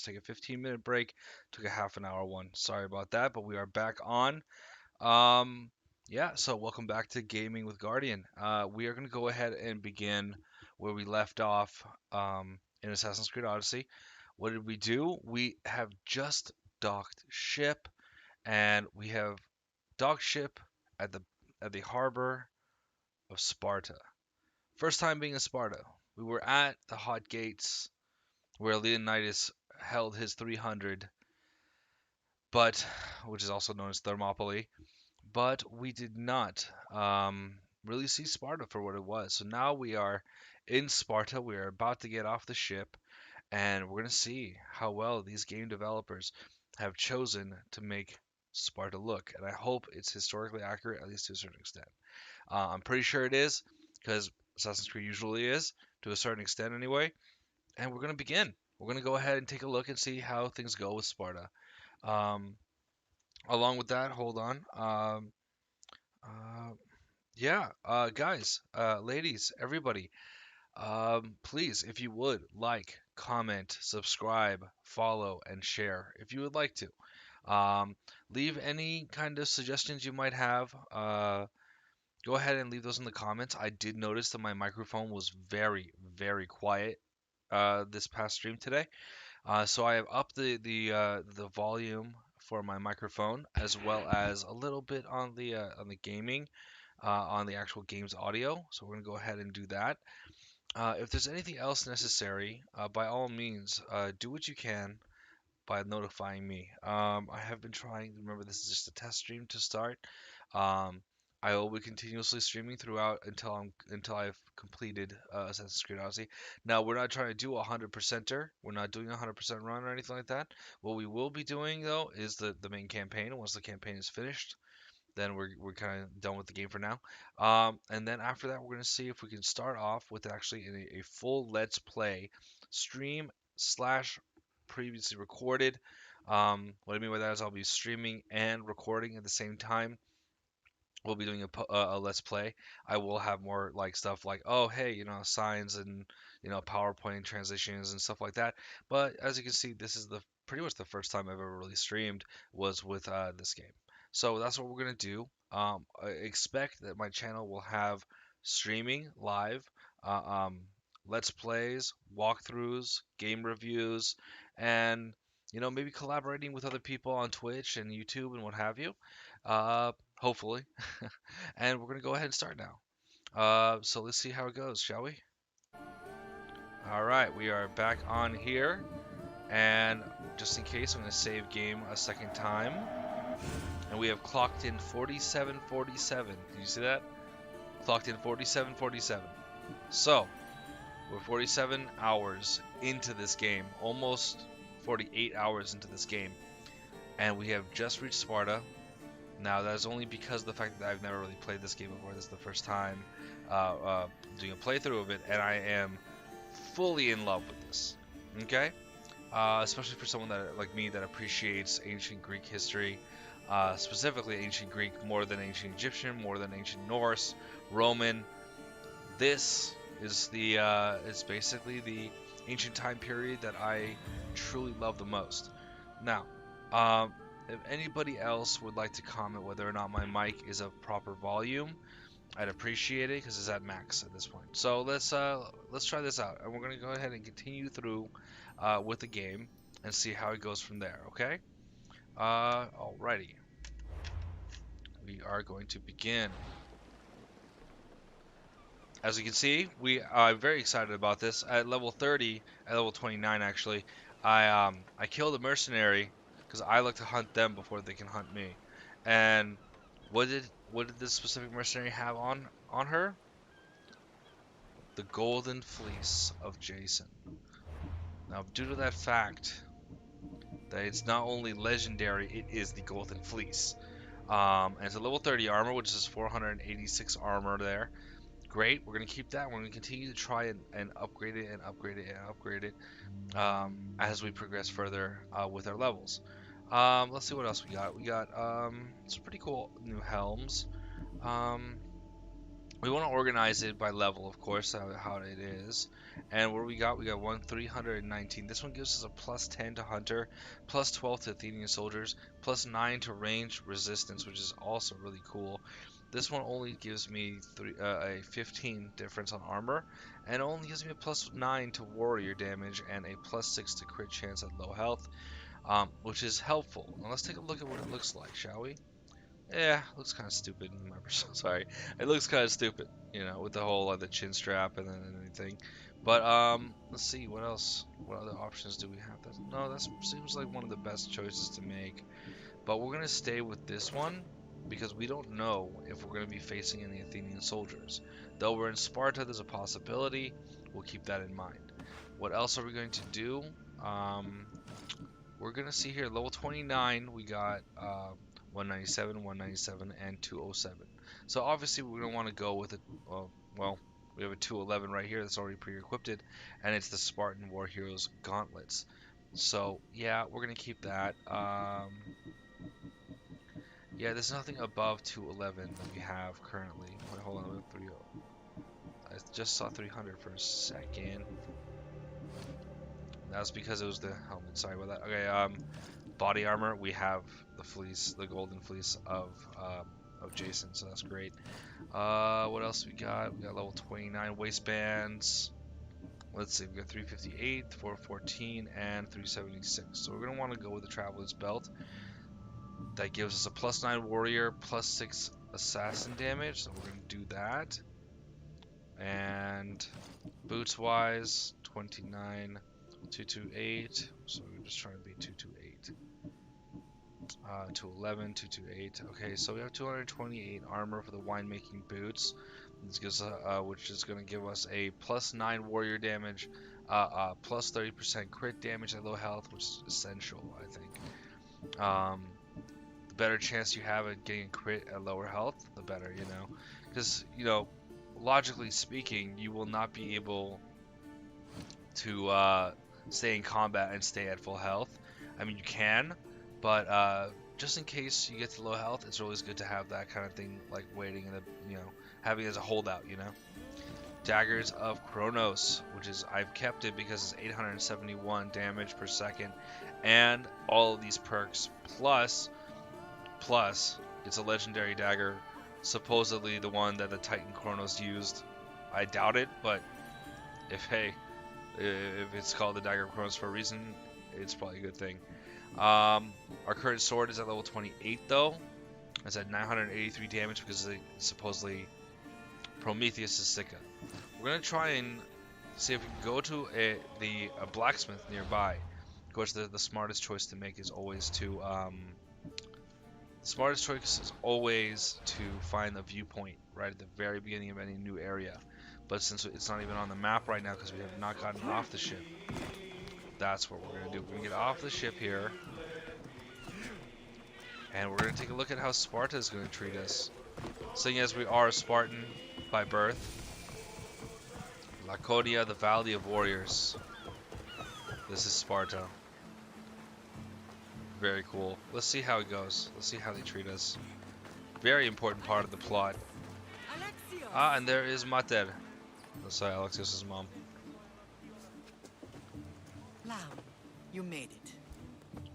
to take a 15-minute break, took a half an hour one. Sorry about that, but we are back on. Um, yeah, so welcome back to Gaming with Guardian. We are going to go ahead and begin where we left off in Assassin's Creed Odyssey. What did we do? We have just docked ship, and we have docked ship at the harbor of Sparta. First time being in Sparta. We were at the Hot Gates where Leonidas held his 300, but which is also known as Thermopylae. But we did not really see Sparta for what it was. So now we are in Sparta. We are about to get off the ship, and we're going to see how well these game developers have chosen to make Sparta look. And I hope it's historically accurate, at least to a certain extent. I'm pretty sure it is, because Assassin's Creed usually is, to a certain extent anyway. And we're going to begin. We're going to go ahead and take a look and see how things go with Sparta. Um, Along with that, hold on. Uh, Yeah, guys, ladies, everybody, please, if you would like, comment, subscribe, follow, and share if you would like to. Um, Leave any kind of suggestions you might have. Go ahead and leave those in the comments. I did notice that my microphone was very, very quiet this past stream today. So I have upped the volume for my microphone as well as a little bit on the gaming on the actual game's audio. So we're going to go ahead and do that. If there's anything else necessary, by all means, do what you can by notifying me. I have been trying. Remember, this is just a test stream to start. Um, I will be continuously streaming throughout until I've completed Assassin's Creed Odyssey. Now, we're not trying to do a 100%er. We're not doing a 100% run or anything like that. What we will be doing though is the main campaign. Once the campaign is finished, then we're kind of done with the game for now. And then after that, we're going to see if we can start off with actually a full Let's Play stream slash previously recorded. What I mean by that is I'll be streaming and recording at the same time. We'll be doing a Let's Play. I will have more like stuff like, oh, hey, signs and, PowerPoint transitions and stuff like that. But as you can see, this is the pretty much the first time I've ever really streamed was with this game. So that's what we're gonna do. I expect that my channel will have streaming live, uh, um, Let's Plays, walkthroughs, game reviews, and maybe collaborating with other people on Twitch and YouTube and what have you. Hopefully. And we're going to go ahead and start now. So let's see how it goes, shall we? All right, we are back on here. And just in case, I'm going to save game a second time. And we have clocked in 47:47. Did you see that? Clocked in 47:47. So, we're 47 hours into this game. Almost 48 hours into this game. And we have just reached Sparta. Now, that is only because of the fact that I've never really played this game before. This is the first time doing a playthrough of it, and I am fully in love with this. Okay? Especially for someone that like me that appreciates ancient Greek history, specifically ancient Greek more than ancient Egyptian, more than ancient Norse, Roman. This is basically the ancient time period that I truly love the most. Now, if anybody else would like to comment whether or not my mic is of proper volume, I'd appreciate it because it's at max at this point. So let's try this out, and we're gonna go ahead and continue through with the game and see how it goes from there. Okay. Alrighty. We are going to begin. As you can see, we are very excited about this. At level 30, at level 29 actually, I killed a mercenary because I like to hunt them before they can hunt me. And what did this specific mercenary have on her? The golden fleece of Jason. Now, due to that fact that it's not only legendary, it is the golden fleece. And it's a level 30 armor, which is 486 armor there. Great, we're going to keep that. We're going to continue to try and upgrade it and upgrade it and upgrade it as we progress further with our levels. Let's see what else we got. We got some pretty cool new helms. Um, We want to organize it by level, of course, how it is. And what we got 319. This one gives us a plus 10 to hunter, plus 12 to Athenian soldiers, plus 9 to range resistance, which is also really cool. This one only gives me a 15 difference on armor, and only gives me a plus 9 to warrior damage and a plus 6 to crit chance at low health, which is helpful. Now let's take a look at what it looks like, shall we? Yeah, looks kind of stupid. Sorry, it looks kind of stupid, you know, with the whole the chin strap and then anything. But let's see what else. What other options do we have? No, that seems like one of the best choices to make. But we're gonna stay with this one because we don't know if we're gonna be facing any Athenian soldiers. Though we're in Sparta, there's a possibility. We'll keep that in mind. What else are we going to do? Um, we're gonna see here, level 29, we got 197, 197, and 207. So obviously we're gonna want to go with it. Well, we have a 211 right here that's already pre-equipped, and it's the Spartan War Heroes Gauntlets. So yeah, we're gonna keep that. Yeah, there's nothing above 211 that we have currently. Wait, hold on, we have 30. I just saw 300 for a second. That was because it was the helmet. Sorry about that. Okay, body armor. We have the fleece, the golden fleece of Jason, so that's great. What else we got? We got level 29 waistbands. Let's see, we got 358, 414, and 376. So we're gonna want to go with the Traveler's Belt. That gives us a plus 9 warrior, plus 6 assassin damage. So we're gonna do that. And boots wise, 29. 228, so we're just trying to beat 228. 211, 228. Okay, so we have 228 armor for the winemaking boots. This gives which is going to give us a plus 9 warrior damage, plus 30% crit damage at low health, which is essential, I think. The better chance you have at getting a crit at lower health, the better, you know. Because, you know, logically speaking, you will not be able to stay in combat and stay at full health. I mean, you can, but just in case you get to low health, it's always good to have that kind of thing, like waiting and having it as a holdout, you know. Daggers of Kronos, which is, I've kept it because it's 871 damage per second, and all of these perks plus it's a legendary dagger, supposedly the one that the Titan Kronos used. I doubt it, but if it's called the Dagger of Kronos for a reason, it's probably a good thing. Our current sword is at level 28 though. It's at 983 damage because it's supposedly Prometheus' Sika. We're gonna try and see if we can go to a blacksmith nearby. Of course, the smartest choice to make is always to find the viewpoint right at the very beginning of any new area. But since it's not even on the map right now because we have not gotten off the ship, that's what we're going to do. We're going to get off the ship here, and we're going to take a look at how Sparta is going to treat us. Seeing as we are a Spartan by birth. Laconia, the Valley of Warriors. This is Sparta. Very cool. Let's see how it goes. Let's see how they treat us. Very important part of the plot. Ah, and there is Mater. Oh, sorry, Alexios' mom. Lam, you made it.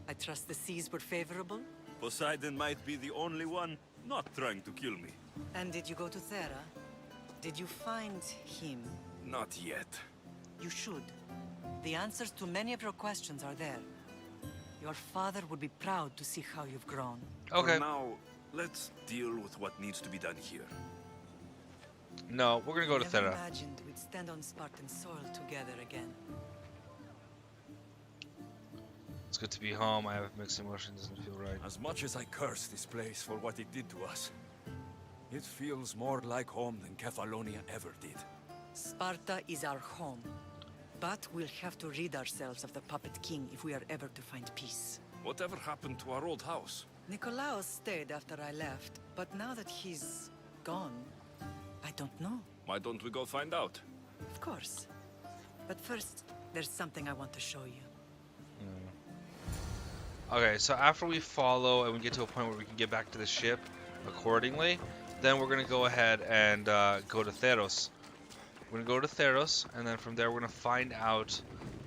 I trust the seas were favorable? Poseidon might be the only one not trying to kill me. And did you go to Thera? Did you find him? Not yet. You should. The answers to many of your questions are there. Your father would be proud to see how you've grown. Okay. For now, let's deal with what needs to be done here. No, we're gonna go to Never Thera. imagined we'd stand on Spartan soil together again. It's good to be home. I have mixed emotions. Doesn't feel right. As much as I curse this place for what it did to us, it feels more like home than Kefalonia ever did. Sparta is our home. But we'll have to rid ourselves of the Puppet King if we are ever to find peace. Whatever happened to our old house? Nikolaos stayed after I left, but now that he's gone, I don't know. Why don't we go find out? Of course. But first, there's something I want to show you. Okay, so after we follow and we get to a point where we can get back to the ship accordingly, then we're gonna go ahead and go to Theros. We're gonna go to Theros, and then from there we're gonna find out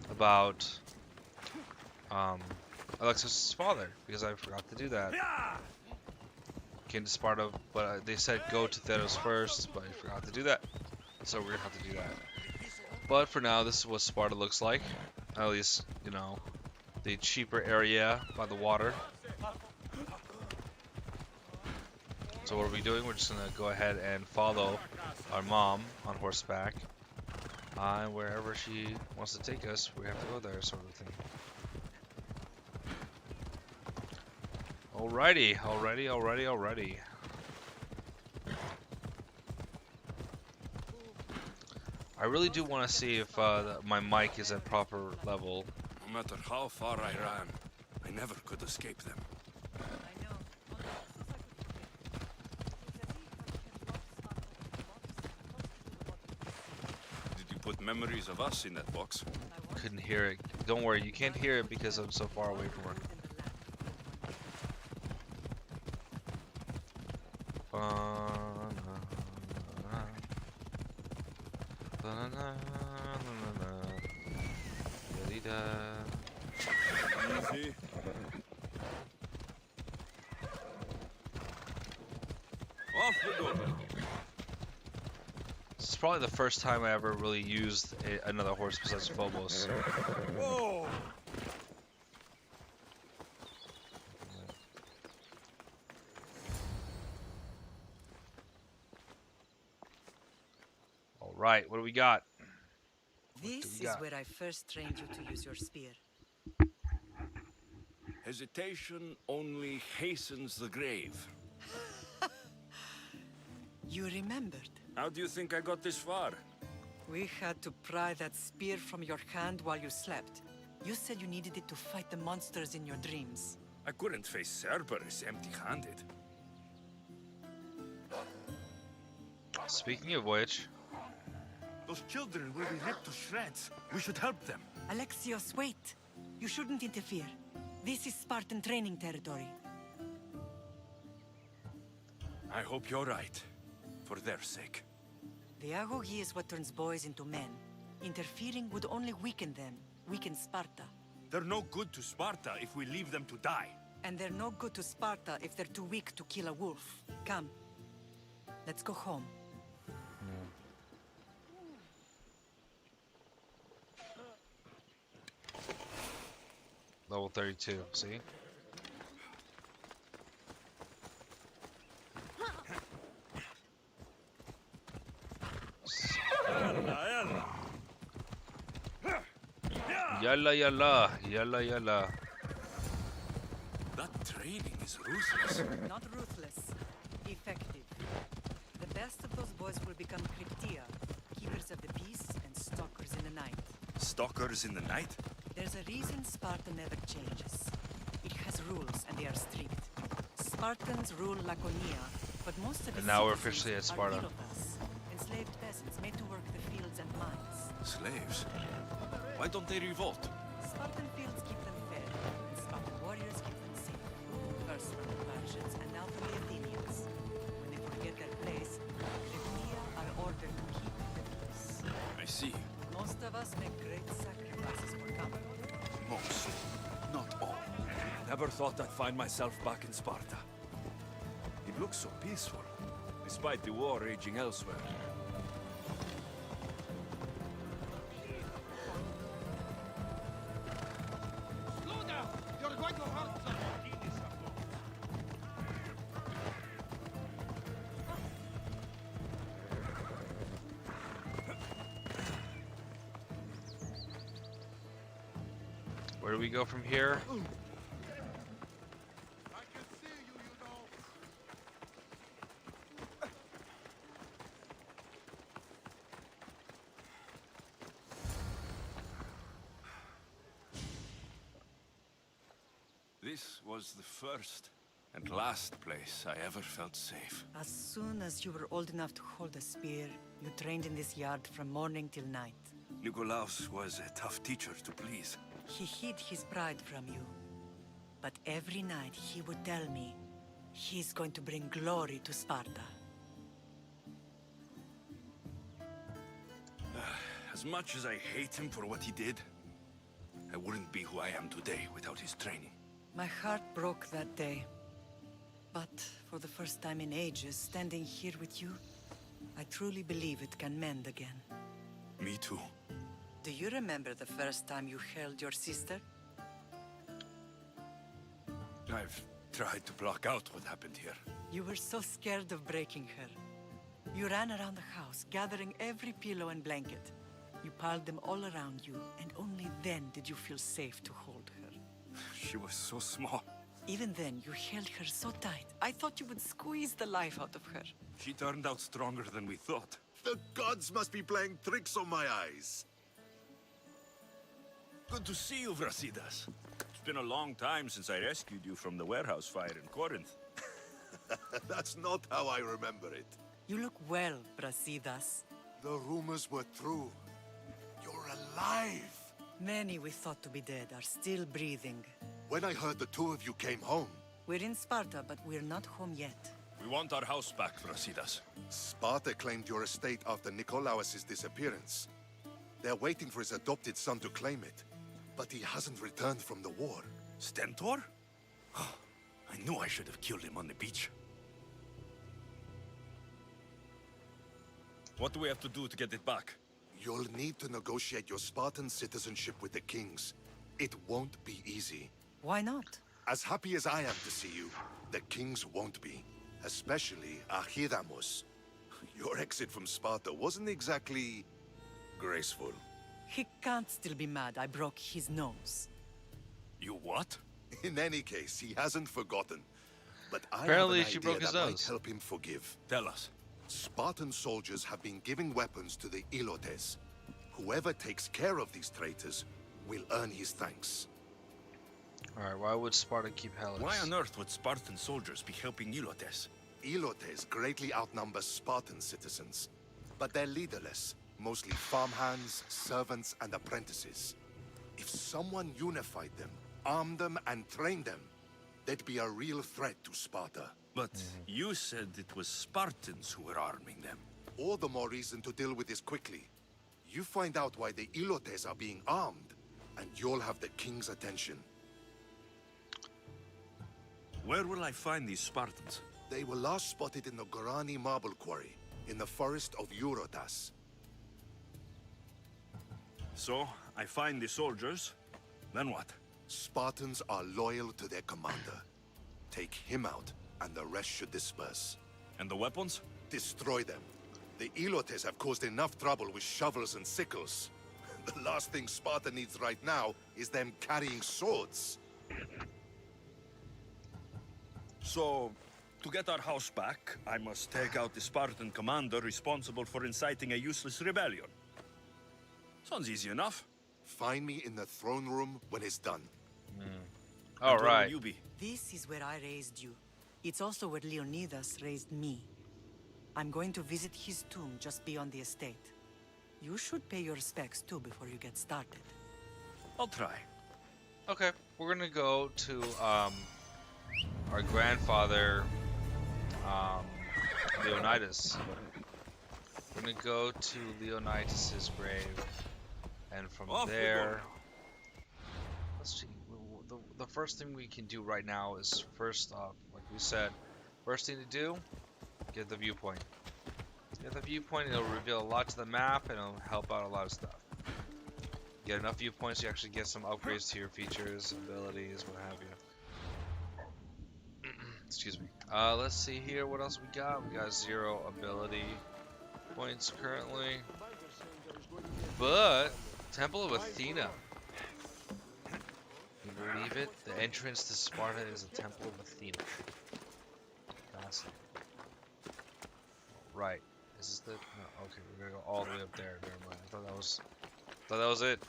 about um, Alexis' father, because I forgot to do that. Came to Sparta, but they said go to Theros first, but I forgot to do that. So we're gonna have to do that. But for now, this is what Sparta looks like. At least, you know, the cheaper area by the water. So what are we doing? We're just gonna go ahead and follow our mom on horseback. And wherever she wants to take us, we have to go there, sort of thing. Alrighty. I really do want to see if my mic is at proper level. No matter how far I ran, I never could escape them. Did you put memories of us in that box? Couldn't hear it. Don't worry, you can't hear it because I'm so far away from her. Easy. Off we go. This is probably the first time I ever really used another horse besides Phobos. Whoa! Alright, what do we got? This is where I first trained you to use your spear. Hesitation only hastens the grave. You remembered. How do you think I got this far? We had to pry that spear from your hand while you slept. You said you needed it to fight the monsters in your dreams. I couldn't face Cerberus empty-handed. Speaking of which, Those children will be ripped to shreds. We should help them. Alexios, wait! You shouldn't interfere. This is Spartan training territory. I hope you're right. For their sake. The Agogi is what turns boys into men. Interfering would only weaken them, weaken Sparta. They're no good to Sparta if we leave them to die. And they're no good to Sparta if they're too weak to kill a wolf. Come. Let's go home. level 32, see? Yalla. That training is ruthless. Not ruthless. Effective. The best of those boys will become Cryptia, keepers of the peace and stalkers in the night. Stalkers in the night? There's a reason Sparta never changes. It has rules and they are strict. Spartans rule Laconia, but most of its And now we're citizens officially at are Sparta. Ilotas, enslaved peasants made to work the fields and mines. Slaves? Why don't they revolt? Spartan fields keep them fed, and Spartan warriors keep them safe. First from the Persians and now from the Athenians. When they forget their place, Cryptia are ordered to keep the peace. I see. Most of us make great sacrifices for comfort. Most, not all. Never thought I'd find myself back in Sparta. It looks so peaceful, despite the war raging elsewhere. Slow down! You're going to hurt someone! Where do we go from here? I can see you, you know. This was the first and last place I ever felt safe. As soon as you were old enough to hold a spear, you trained in this yard from morning till night. Nikolaos was a tough teacher to please. He hid his pride from you. But every night he would tell me, he's going to bring glory to Sparta. As much as I hate him for what he did, I wouldn't be who I am today without his training. My heart broke that day. But for the first time in ages, standing here with you, I truly believe it can mend again. Me too. Do you remember the first time you held your sister? I've tried to block out what happened here. You were so scared of breaking her. You ran around the house, gathering every pillow and blanket. You piled them all around you, and only then did you feel safe to hold her. She was so small. Even then, you held her so tight. I thought you would squeeze the life out of her. She turned out stronger than we thought. The gods must be playing tricks on my eyes. Good to see you, Brasidas. It's been a long time since I rescued you from the warehouse fire in Corinth. That's not how I remember it. You look well, Brasidas. The rumors were true. You're alive. Many we thought to be dead are still breathing. When I heard the two of you came home, We're in Sparta, but we're not home yet. We want our house back, Brasidas. Sparta claimed your estate after Nikolaos' disappearance. They're waiting for his adopted son to claim it. But he hasn't returned from the war. Stentor? I knew I should have killed him on the beach. What do we have to do to get it back? You'll need to negotiate your Spartan citizenship with the kings. It won't be easy. Why not? As happy as I am to see you, the kings won't be. Especially Archidamos. Your exit from Sparta wasn't exactly graceful. He can't still be mad I broke his nose. You what? In any case, he hasn't forgotten. But I Apparently have an she idea broke his that might nose. help him forgive. Tell us. Spartan soldiers have been giving weapons to the Ilotes. Whoever takes care of these traitors will earn his thanks. Alright, why would Sparta keep Hellas? Why on earth would Spartan soldiers be helping Ilotes? Ilotes greatly outnumber Spartan citizens, but they're leaderless, mostly farmhands, servants, and apprentices. If someone unified them, armed them, and trained them, they'd be a real threat to Sparta. But you said it was Spartans who were arming them. All the more reason to deal with this quickly. You find out why the Ilotes are being armed, and you'll have the king's attention. Where will I find these Spartans? They were last spotted in the Gorani marble quarry, in the forest of Eurotas. So, I find the soldiers, then what? Spartans are loyal to their commander. Take him out, and the rest should disperse. And the weapons? Destroy them. The Ilotes have caused enough trouble with shovels and sickles. The last thing Sparta needs right now is them carrying swords. So, to get our house back, I must take out the Spartan commander responsible for inciting a useless rebellion. Sounds easy enough. Find me in the throne room when it's done. And where Alright. will you be? This is where I raised you. It's also where Leonidas raised me. I'm going to visit his tomb just beyond the estate. You should pay your respects too before you get started. I'll try. Okay, we're gonna go to our grandfather Leonidas. We're gonna go to Leonidas' grave, and from Off we there, let's see. The first thing we can do right now is first off, like we said, first thing to do, get the viewpoint. Get the viewpoint, it'll reveal a lot to the map, and it'll help out a lot of stuff. Get enough viewpoints, you actually get some upgrades to your features, abilities, what have you. Excuse me. Let's see here, what else we got? We got 0 ability points currently. But, Temple of Athena. You believe it? The entrance to Sparta is the Temple of Athena. Fascinating. Right. Is this the... No, okay, we're gonna go all the way up there. Never mind. I thought that was it.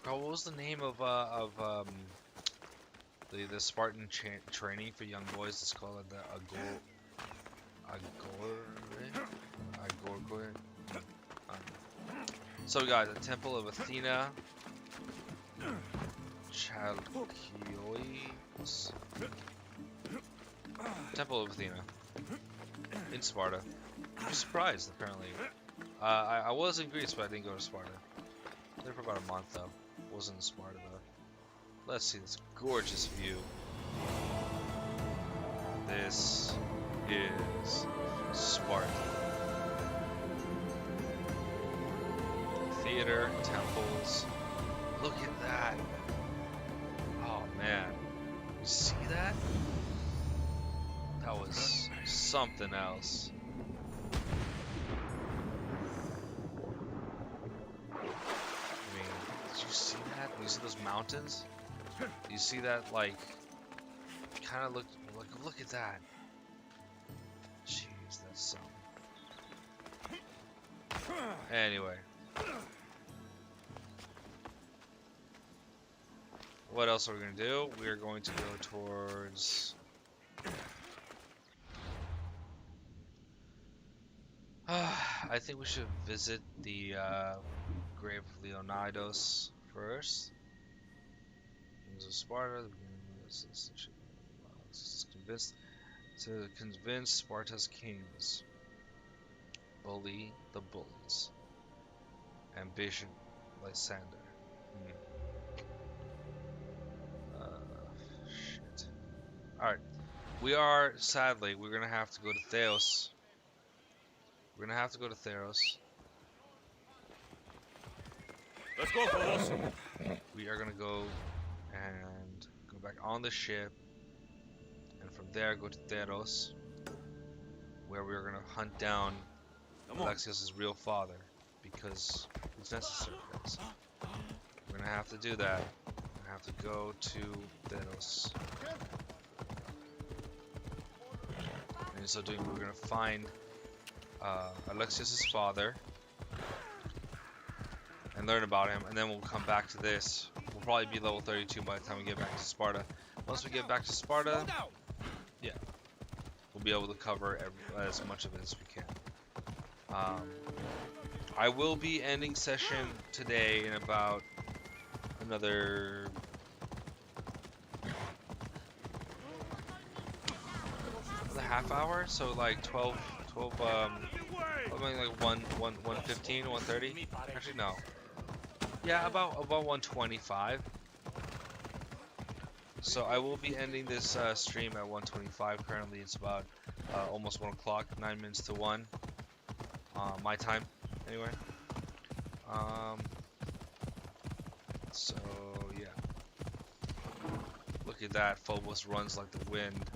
Oh, what was the name of the Spartan training for young boys? It's called the Agorgoy. So we got the Temple of Athena, Chalkioi, Theos. Temple of Athena. In Sparta. I'm surprised, apparently. I was in Greece, but I didn't go to Sparta. There for about a month, though. Wasn't in Sparta, though. Let's see this gorgeous view. This is Sparta. Theater, temples. Look at that. Oh, man. You see that? That was something else. I mean, did you see that? You see those mountains? You see that, like, kind of look at that. Jeez, that's something. Anyway. What else are we going to do? We are going to go towards... I think we should visit the grave of Leonidas first. Kings of Sparta. Convince Sparta's kings. Bully the bullies. Ambition, Lysander. Shit. Alright. Sadly, we're gonna have to go to Theos. We're gonna have to go to Theros. Let's go, fellas. We are gonna go and go back on the ship, and from there go to Theros, where we are gonna hunt down Alexios' real father, because it's necessary, guys. We're gonna have to do that. We're gonna have to go to Theros. And in so doing, we're gonna find Alexios' father and learn about him, and then we'll come back to this. We'll probably be level 32 by the time we get back to Sparta. Once we get back to Sparta, yeah, we'll be able to cover as much of it as we can. I will be ending session today in about another half hour, so like 12 I mean like 1:15, 1:30. Actually no. Yeah, about 1:25. So I will be ending this stream at 1:25. Currently it's about almost 1 o'clock, 9 minutes to 1. My time, anyway. So yeah. Look at that, Phobos runs like the wind.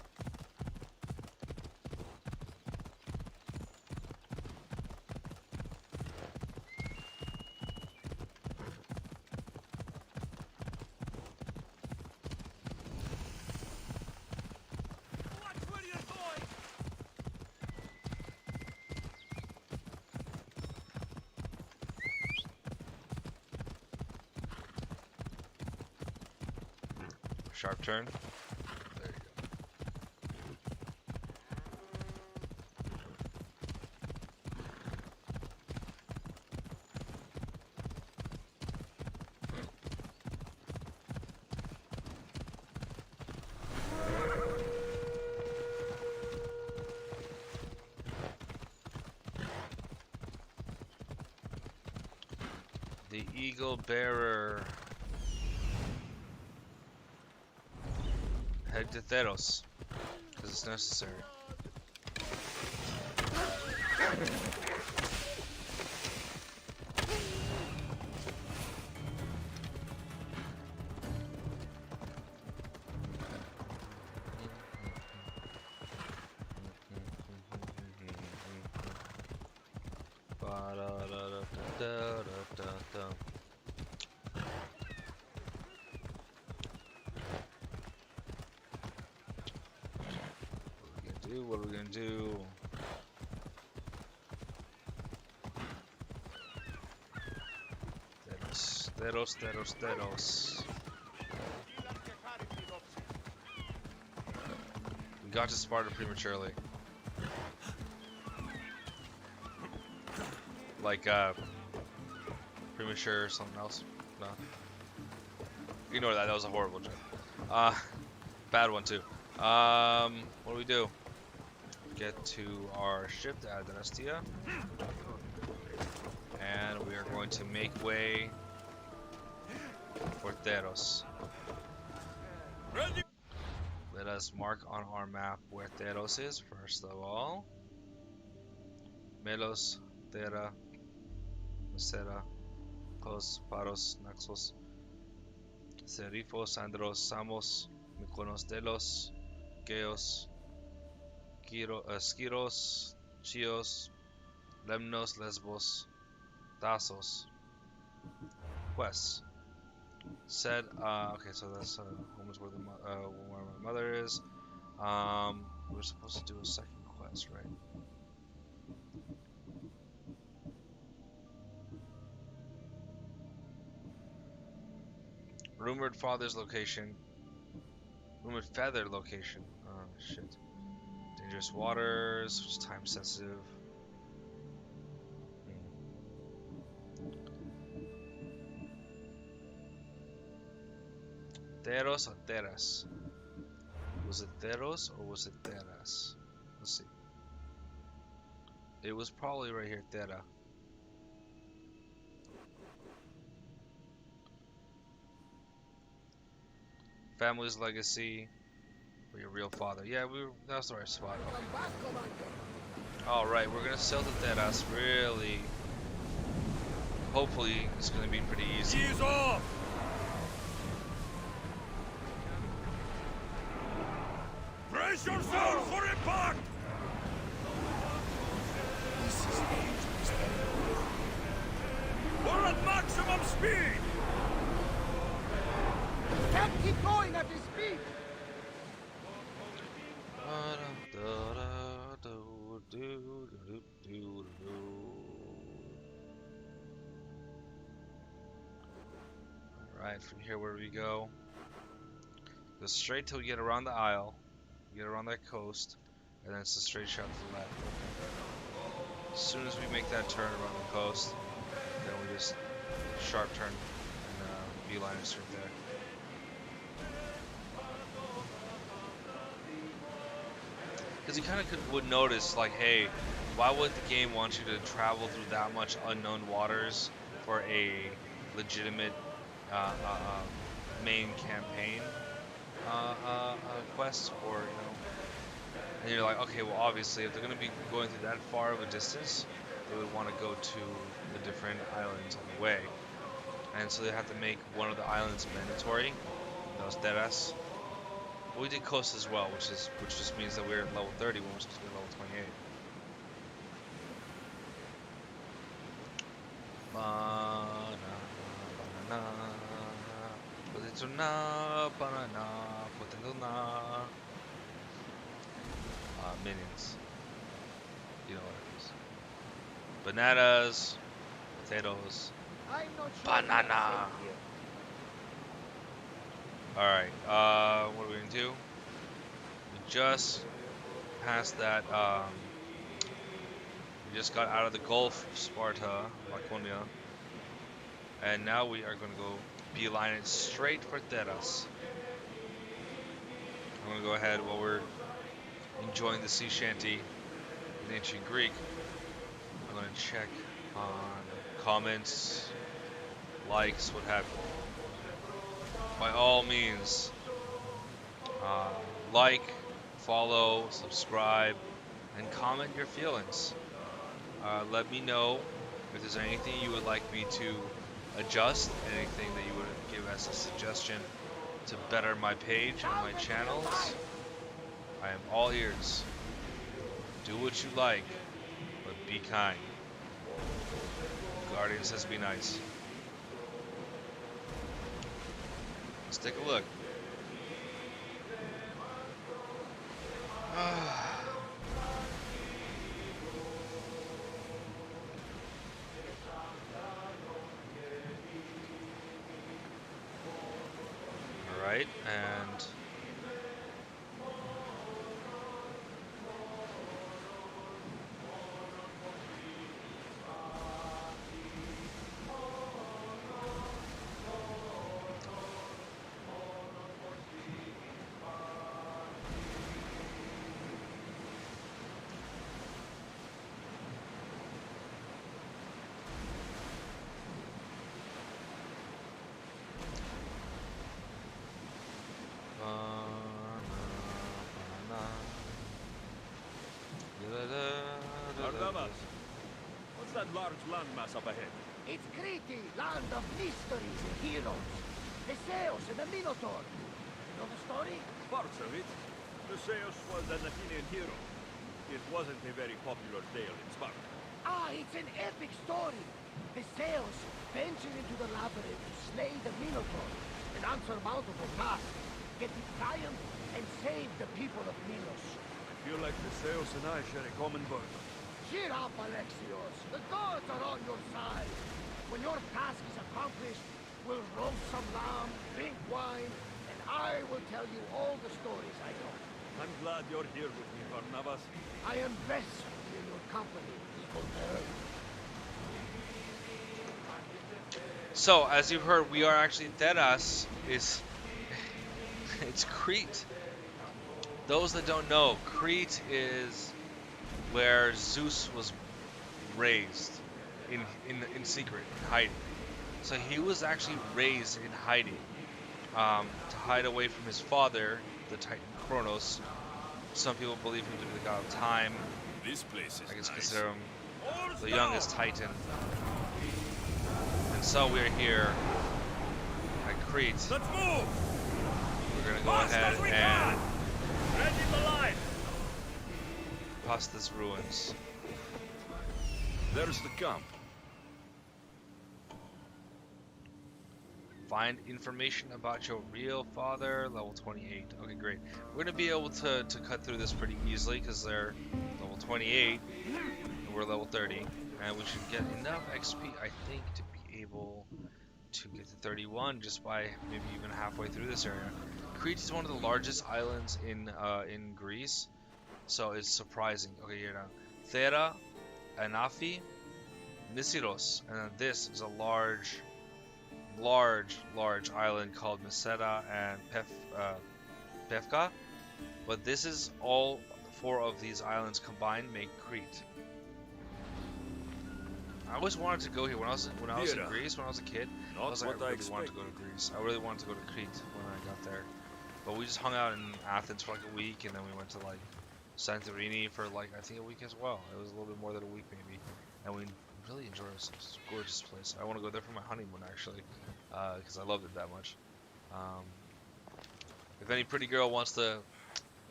Sharp turn. There you go. The Eagle Bearer. Head to Theros, because it's necessary. What are we gonna do? Theros. We got to Sparta prematurely. Like, premature or something else. No. Ignore that, that was a horrible joke. bad one too. What do we do? Get to our ship, the Adrastia, and we are going to make way for Theros. Ready? Let us mark on our map where Theros is, first of all. Melos, Thera, Mesera, Kos, Paros, Naxos, Serifos, Andros, Samos, Mykonos, Delos, Geos, Skiros, Chios, Lemnos, Lesbos, Thassos. Quests. Said, okay, so that's home is where where my mother is. We're supposed to do a second quest, right? Rumored father's location. Rumored feather location. Oh shit. Dangerous waters, which is time sensitive. Theros or Teras? Was it Theros or was it Teras? Let's see. It was probably right here, Thera. Family's legacy. For your real father. Yeah, that's the right spot. Okay. Alright, we're gonna sell the Teras really. Hopefully, it's gonna be pretty easy. Ease off! Brace yourself for impact! We're at maximum speed! Can't keep going at this speed! Alright, from here, where do we go? Go straight till we get around the isle, get around that coast, and then it's a straight shot to the left. As soon as we make that turn around the coast, then we just sharp turn and beeline it straight there. Because you kind of would notice, like, hey, why would the game want you to travel through that much unknown waters for a legitimate main campaign quest? Or, you know, and you're like, okay, well, obviously, if they're going to be going through that far of a distance, they would want to go to the different islands on the way. And so they have to make one of the islands mandatory, those Teras. Well, we did coast as well, which just means that we're at level 30 when we're supposed to be level 28. Minions. You know what it is. Bananas, potatoes, I'm not sure banana. Alright, what are we gonna do? We just passed that, we just got out of the Gulf of Sparta, Laconia, and now we are gonna go beeline it straight for Theras. I'm gonna go ahead while we're enjoying the sea shanty in ancient Greek. I'm gonna check on comments, likes, what have you. By all means, like, follow, subscribe, and comment your feelings. Let me know if there's anything you would like me to adjust, anything that you would give as a suggestion to better my page and my channels. I am all ears. Do what you like, but be kind. Guardian says be nice. Let's take a look. Alright, and Navas, what's that large landmass up ahead? It's Crete, land of mysteries and heroes. Theseus and the Minotaur. Know the story? Parts of it. Theseus was an Athenian hero. It wasn't a very popular tale in Sparta. Ah, it's an epic story. Theseus ventured into the labyrinth to slay the Minotaur, an unsurmountable task, yet he triumphed and saved the people of Minos. I feel like Theseus and I share a common burden. Cheer up, Alexios. The gods are on your side. When your task is accomplished, we'll roast some lamb, drink wine, and I will tell you all the stories I know. I'm glad you're here with me, Barnabas. I am best to be in your company, evil bird. So, as you've heard, we are actually Theras is it's Crete. Those that don't know, Crete is where Zeus was raised in secret, in hiding. So he was actually raised in hiding, to hide away from his father, the Titan Kronos. Some people believe him to be the god of time. This place is I guess nice. consider him Oars the down! youngest Titan. And so we're here at Crete. Let's move! We're gonna go Fast ahead as we and can! Ready the line! past this ruins. There's the camp. Find information about your real father, level 28. Okay, great. We're gonna be able to cut through this pretty easily because they're level 28 and we're level 30. And we should get enough XP, I think, to be able to get to 31 just by maybe even halfway through this area. Crete is one of the largest islands in Greece, so it's surprising. Okay, here now. Thera, Anafi, Nisiros, and then this is a large island called Meseta and Pefka, but this is all four of these islands combined make Crete. I always wanted to go here when I was in Greece when I was a kid. I was like, I really wanted to go to Greece. I really wanted to go to Crete when I got there, but we just hung out in Athens for like a week, and then we went to like Santorini for like I think a week as well. It was a little bit more than a week maybe, and we really enjoyed it. It's a gorgeous place. I want to go there for my honeymoon actually, because I loved it that much. If any pretty girl wants to,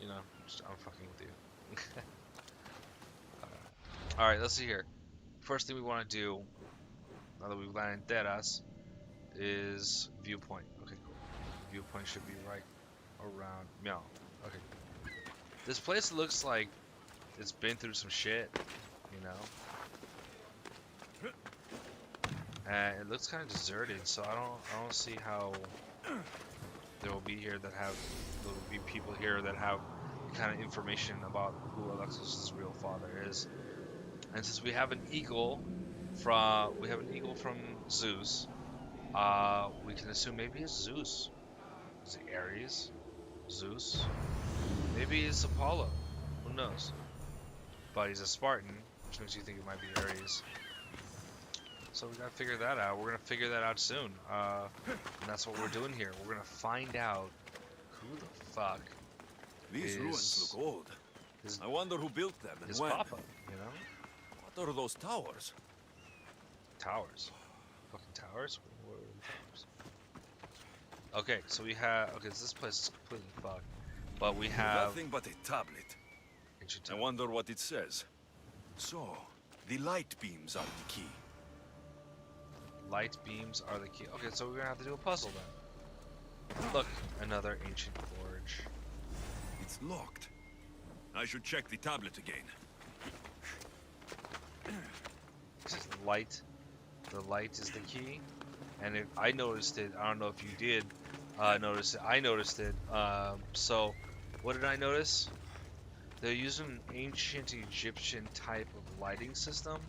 you know, I'm fucking with you. All right, let's see here. First thing we want to do, now that we've landed in Teras, is viewpoint. Okay, cool. Viewpoint should be right around meow. Okay. This place looks like it's been through some shit, you know. And it looks kind of deserted, so I don't see how there will be people here that have the kind of information about who Alexis' real father is. And since we have an eagle from Zeus, we can assume maybe it's Zeus. Is it Ares? Zeus? Maybe it's Apollo. Who knows? But he's a Spartan, which makes you think it might be Ares. So we gotta figure that out. We're gonna figure that out soon. And that's what we're doing here. We're gonna find out who the fuck These ruins look old. I wonder who built them and his when. papa, you know? What are those towers? Towers. Fucking towers? What are the towers? Okay, so we have... Okay, so this place is completely fucked. But we have... Nothing but a tablet. ancient I time. wonder what it says. So, the light beams are the key. Light beams are the key. Okay, so we're gonna have to do a puzzle then. Look, another ancient forge. It's locked. I should check the tablet again. Light. The light is the key. And if I noticed it, I don't know if you did notice it. I noticed it. So, what did I notice? They're using an ancient Egyptian type of lighting system,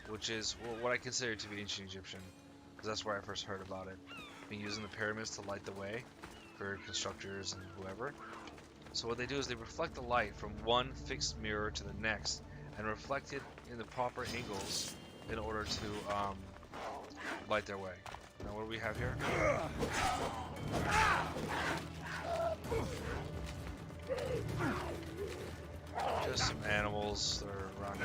which is what I consider to be ancient Egyptian, because that's where I first heard about it. Being using the pyramids to light the way for constructors and whoever. So what they do is they reflect the light from one fixed mirror to the next, and reflect it in the proper angles in order to light their way. Now what do we have here? Just some animals that are around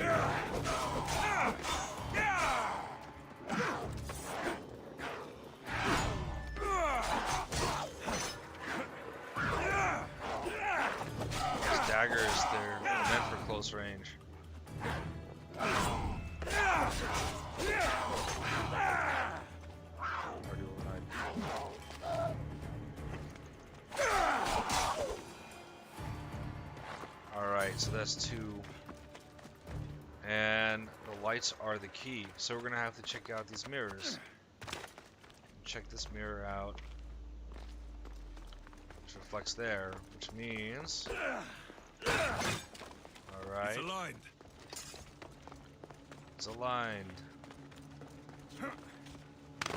Alright, so that's 2. And the lights are the key. So we're gonna have to check out these mirrors. Check this mirror out. Which reflects there, which means... Alright. It's aligned. It's aligned.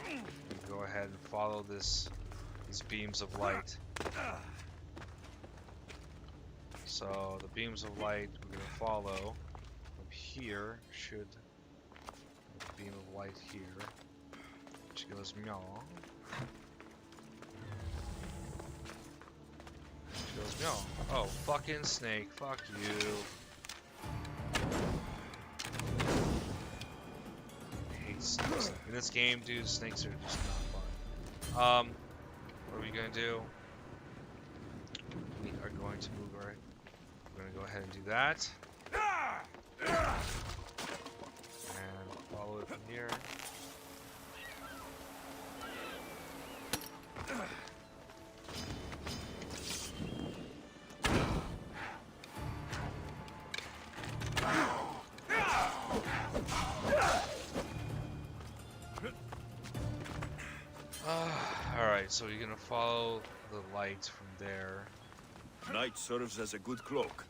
We go ahead and follow these beams of light. So the beams of light we're gonna follow up here should a beam of light here, which goes meow. Which goes meow. Oh, fucking snake! Fuck you! I hate snakes. In this game, dude, snakes are just not fun. What are we gonna do? We are going to move right. We're gonna go ahead and do that. And follow it from here. Alright, so you're gonna follow the light from there. Night serves as a good cloak.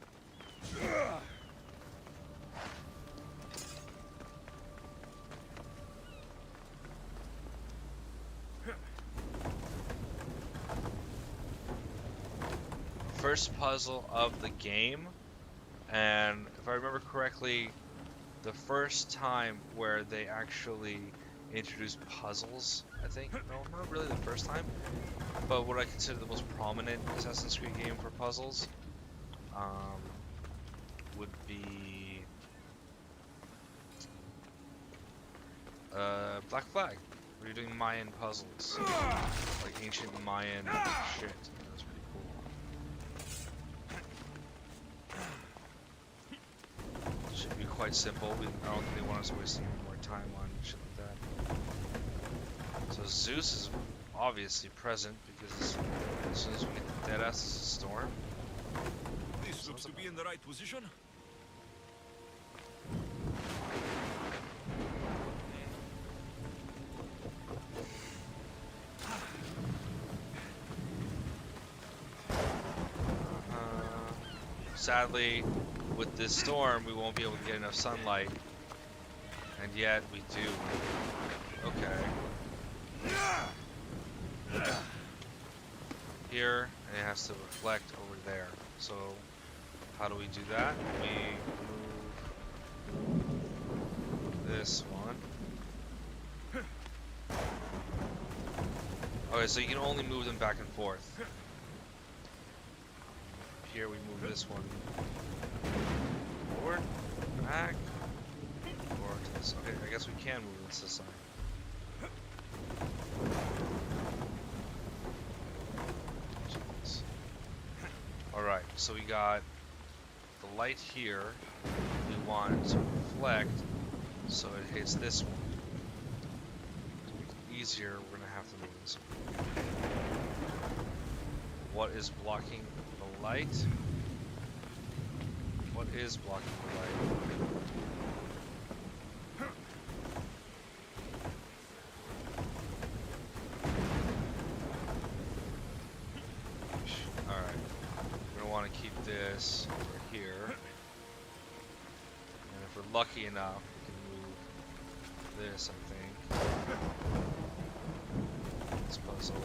First puzzle of the game, and if I remember correctly, the first time where they actually introduced puzzles, I think. No, not really the first time, but what I consider the most prominent Assassin's Creed game for puzzles would be Black Flag, where you're doing Mayan puzzles, like ancient Mayan shit. That's pretty cool. Should be quite simple. I don't think they want us to waste any more time on shit like that. So Zeus is obviously present because as soon as we get the dead ass storm. This looks to be in the right position. Sadly, with this storm, we won't be able to get enough sunlight, and yet we do. Okay. Here, and it has to reflect over there. So, how do we do that? We move this one. Okay, so you can only move them back and forth. Here we move this one forward, back, or to this. Okay, I guess we can move this side. Alright, so we got the light here. We want to reflect so it hits this one. To make it easier, we're going to have to move this one. What is blocking the light? What is blocking the light? Alright. We're going to want to keep this over here. And if we're lucky enough, we can move this, I think. This puzzle.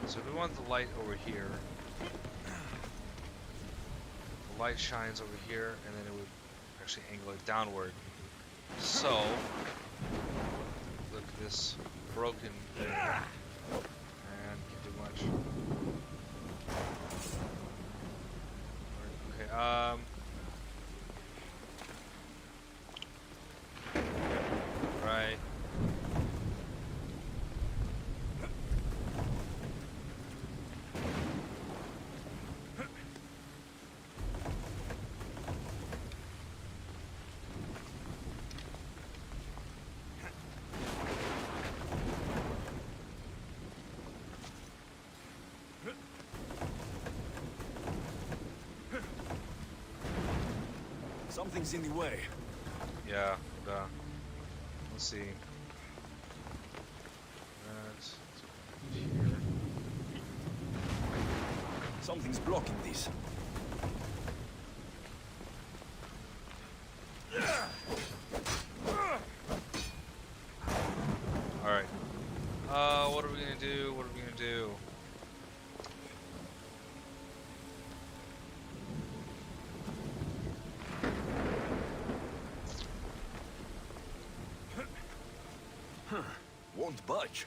So we want the light over here. The light shines over here, and then it would actually angle it downward. So, look at this broken thing, and can't do much. Okay, right. Something's in the way. Yeah, let's see. That's here. Something's blocking this. Alright. What are we gonna do? What are we gonna do? Won't budge.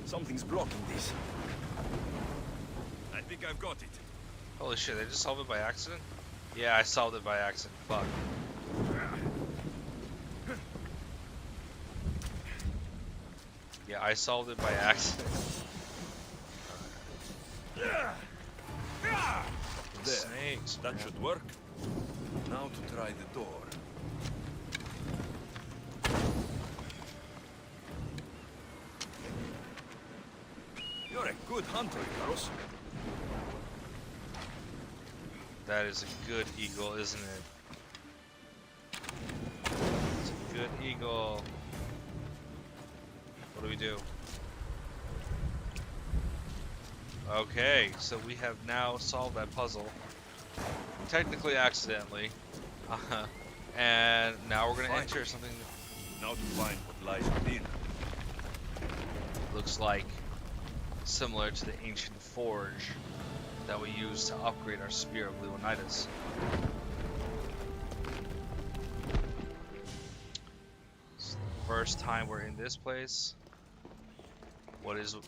Something's blocking this. I think I've got it. Holy shit, they just solved it by accident? Yeah, I solved it by accident. Fuck. Yeah, I solved it by accident. Fucking There. snakes. That man. should work. Now to try the door. You're a good hunter, Icarus. That is a good eagle, isn't it? It's a good eagle. What do we do? Okay, so we have now solved that puzzle. Technically accidentally. And now we're gonna enter something that Now to find what lies within. looks like similar to the ancient forge that we use to upgrade our Spear of Leonidas. It's the first time we're in this place. What is it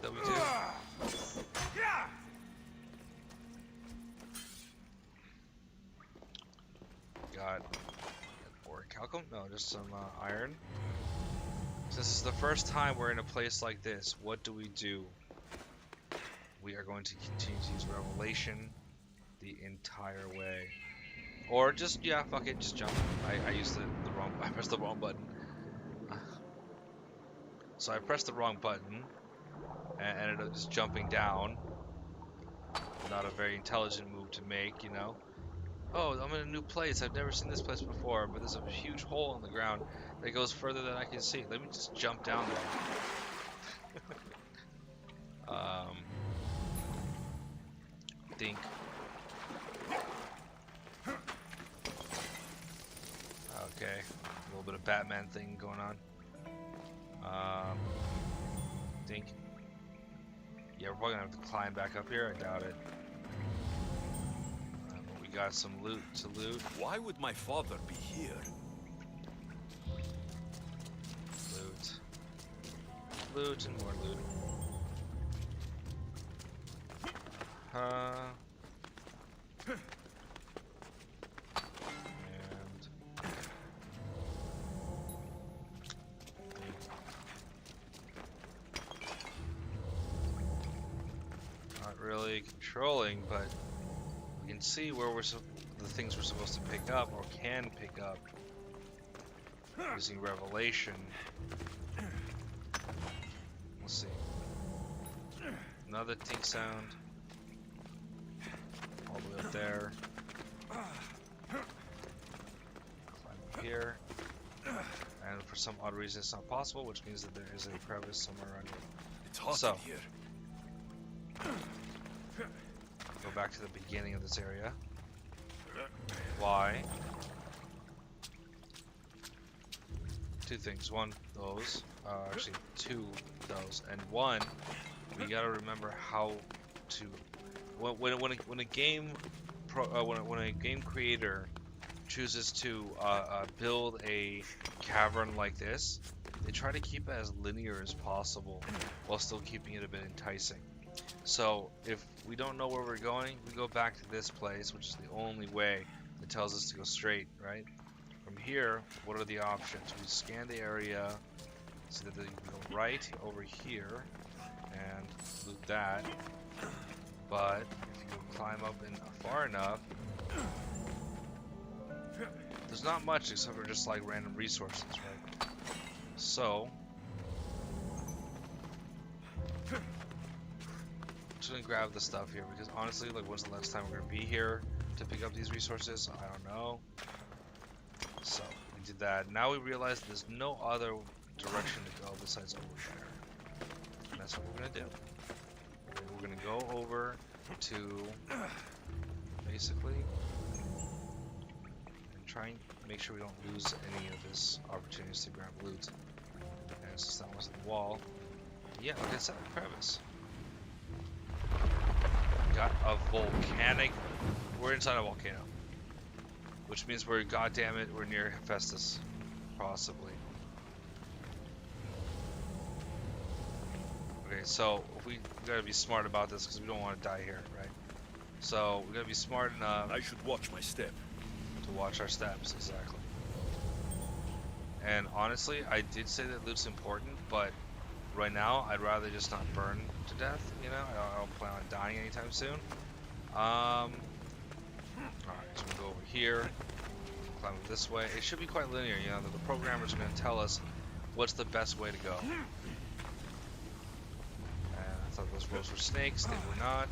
that we do? Got orichalcum? No, just some iron. Since this is the first time we're in a place like this, what do we do? We are going to continue to use Revelation the entire way. Or just, yeah, fuck it, just jump. I used I pressed the wrong button. So I pressed the wrong button and ended up just jumping down. Not a very intelligent move to make, you know. Oh, I'm in a new place. I've never seen this place before, but there's a huge hole in the ground that goes further than I can see. Let me just jump down there. Think. Okay, a little bit of Batman thing going on. Think. Yeah, we're probably gonna have to climb back up here. I doubt it. But we got some loot to loot. Why would my father be here? Loot. Loot and more loot. And not really controlling, but we can see where the things we're supposed to pick up or can pick up using Revelation. Let's see. Another tink sound. All the way up there. Climb up here. And for some odd reason it's not possible, which means that there is a crevice somewhere around here. It's hot So. in here. Go back to the beginning of this area. Why? Two things. One, those. Actually, two, those. And one, we gotta remember how to. When a game when a game creator chooses to build a cavern like this, they try to keep it as linear as possible while still keeping it a bit enticing. So if we don't know where we're going, we go back to this place, which is the only way it tells us to go straight, right? From here, what are the options? We scan the area, see that you can go right over here and loot that. But if you climb up in far enough, there's not much except for just like random resources, right? So I'm just gonna grab the stuff here because honestly, like, when's the last time we're gonna be here to pick up these resources? I don't know. So we did that. Now we realize there's no other direction to go besides over there. And that's what we're gonna do. And we're gonna go over to basically and try and make sure we don't lose any of this opportunities to grab loot. And since that was the wall, yeah, like I said, crevice. Got a volcanic. We're inside a volcano, which means we're, goddamn it, we're near Hephaestus, possibly. Okay, so we gotta be smart about this because we don't want to die here, right? So we gotta be smart enough I should watch my step. to watch our steps, exactly. And honestly, I did say that loot's important, but right now I'd rather just not burn to death. You know, I don't plan on dying anytime soon. Alright, so we'll go over here, climb up this way. It should be quite linear, you know, the programmers are going to tell us what's the best way to go. And I thought those rows were snakes, they were not.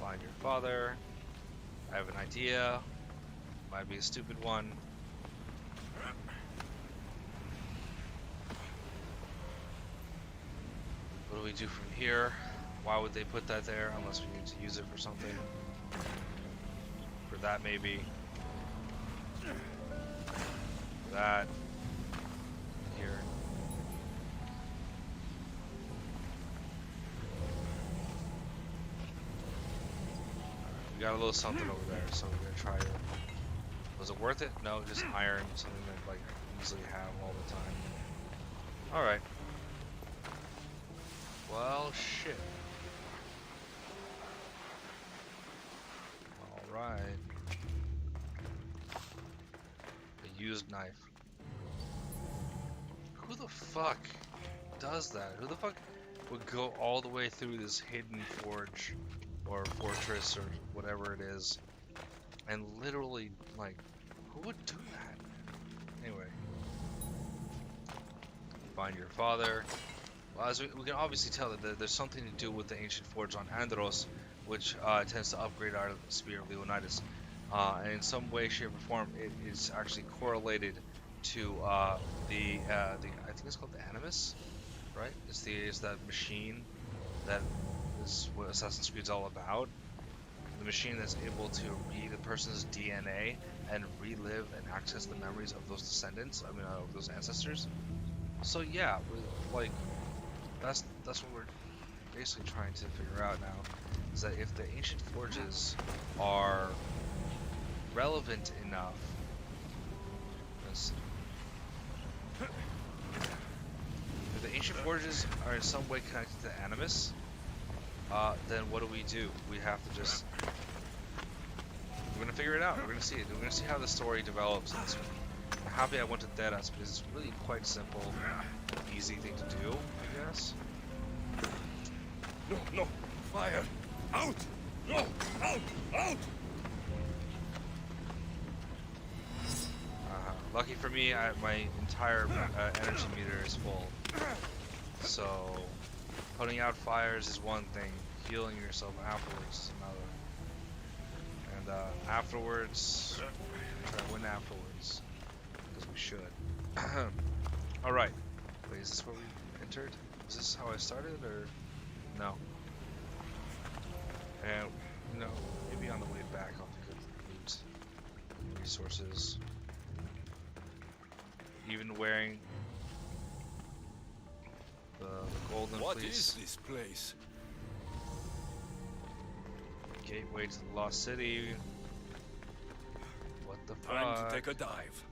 Find your father. I have an idea. Might be a stupid one. What do we do from here? Why would they put that there unless we need to use it for something? For that, maybe. For that. Here. We got a little something over there, so we're gonna try it. Was it worth it? No, just iron, something that like I easily have all the time. Alright. Well, shit. Alright. A used knife. Who the fuck does that? Who the fuck would go all the way through this hidden forge or fortress or whatever it is and literally, like, who would do that? Anyway. Find your father. Well, as we can obviously tell that there's something to do with the ancient forge on Andros, which tends to upgrade our Spear of Leonidas. And in some way, shape, or form, it is actually correlated to I think it's called the Animus, right? It's that machine that is what Assassin's Creed's all about. The machine that's able to read a person's DNA and relive and access the memories of those descendants. I mean, of those ancestors. So yeah, like. That's what we're basically trying to figure out now, is that if the ancient forges are relevant enough, if the ancient forges are in some way connected to Animus, then what do? We have to just, we're gonna figure it out. We're gonna see it. We're gonna see how the story develops. I'm happy I went to Deadass because it's really quite simple, easy thing to do, I guess. No, no, fire! Out! No, out! Out! Lucky for me, my entire energy meter is full. So, putting out fires is one thing, healing yourself afterwards is another. And afterwards, try to win afterwards, because we should. Alright, wait, is this where we entered? Is this how I started, or no? And, you know, maybe on the way back I'll pick up loot, resources. Even wearing the golden What fleece. is this place? Gateway to the Lost City. What the Time fuck? to take a dive.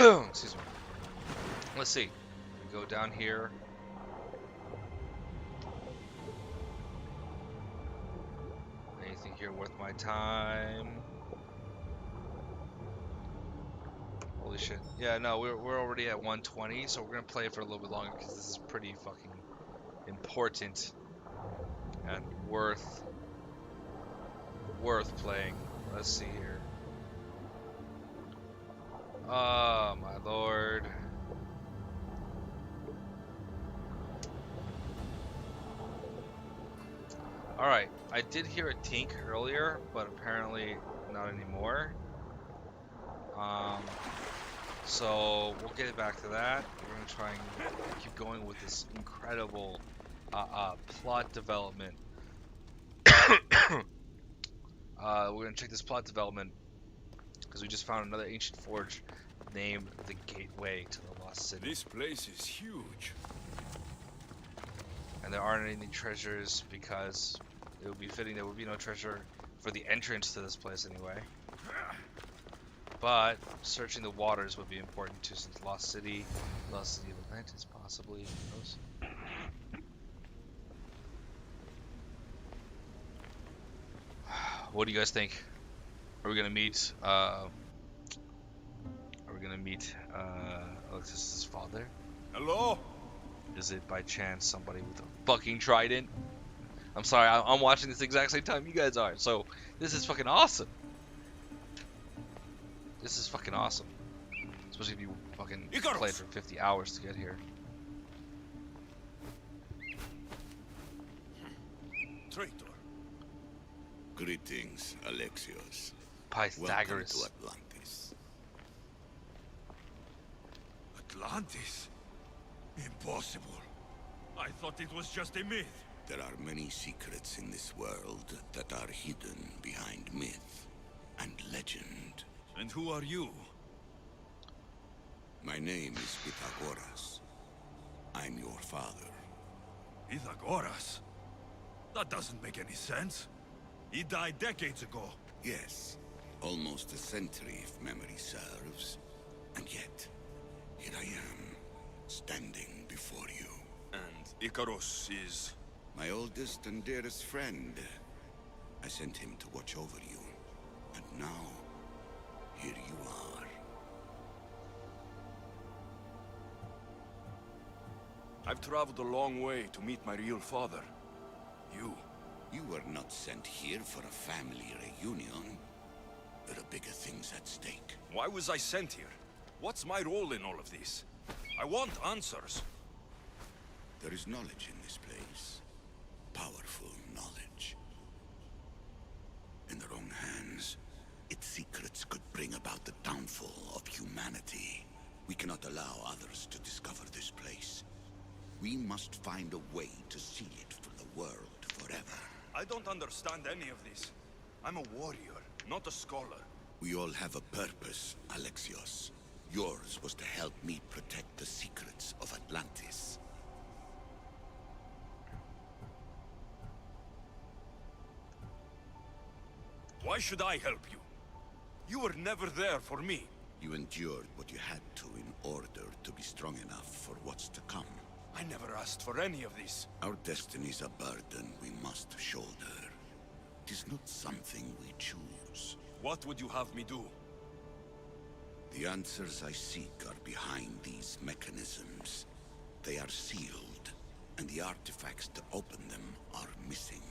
Excuse me. Let's see. We go down here. Anything here worth my time? Holy shit. Yeah, no, we're already at 120, so we're gonna play for a little bit longer because this is pretty fucking important and worth playing. Let's see here. Oh my lord. Alright, I did hear a tink earlier, but apparently not anymore. So we'll get back to that. We're gonna try and keep going with this incredible plot development. We're gonna check this plot development because we just found another ancient forge named the Gateway to the Lost City. This place is huge. And there aren't any treasures because it would be fitting there would be no treasure for the entrance to this place anyway. But searching the waters would be important too, since Lost City of Atlantis possibly. Who knows? What do you guys think? Are we gonna meet? Alexis's father? Hello? Is it by chance somebody with a fucking trident? I'm sorry, I'm watching this the exact same time you guys are, so this is fucking awesome. This is fucking awesome. Especially if you fucking played for 50 hours to get here. Traitor. Greetings, Alexios. Pythagoras. Welcome to Atlantis. Atlantis? Impossible. I thought it was just a myth. There are many secrets in this world that are hidden behind myth and legend. And who are you? My name is Pythagoras. I'm your father. Pythagoras? That doesn't make any sense. He died decades ago. Yes, almost a century if memory serves. And yet, here I am, standing before you. And Icarus is... My oldest and dearest friend. I sent him to watch over you. And now, here you are. I've traveled a long way to meet my real father. You were not sent here for a family reunion. There are bigger things at stake. Why was I sent here? What's my role in all of this? I want answers. There is knowledge in this place. Powerful knowledge. In the wrong hands, its secrets could bring about the downfall of humanity. We cannot allow others to discover this place. We must find a way to seal it from the world forever. I don't understand any of this. I'm a warrior, not a scholar. We all have a purpose, Alexios. Yours was to help me protect the secrets of Atlantis. Why should I help you? You were never there for me. You endured what you had to in order to be strong enough for what's to come. I never asked for any of this. Our destiny's a burden we must shoulder. It is not something we choose. What would you have me do? The answers I seek are behind these mechanisms. They are sealed, and the artifacts to open them are missing.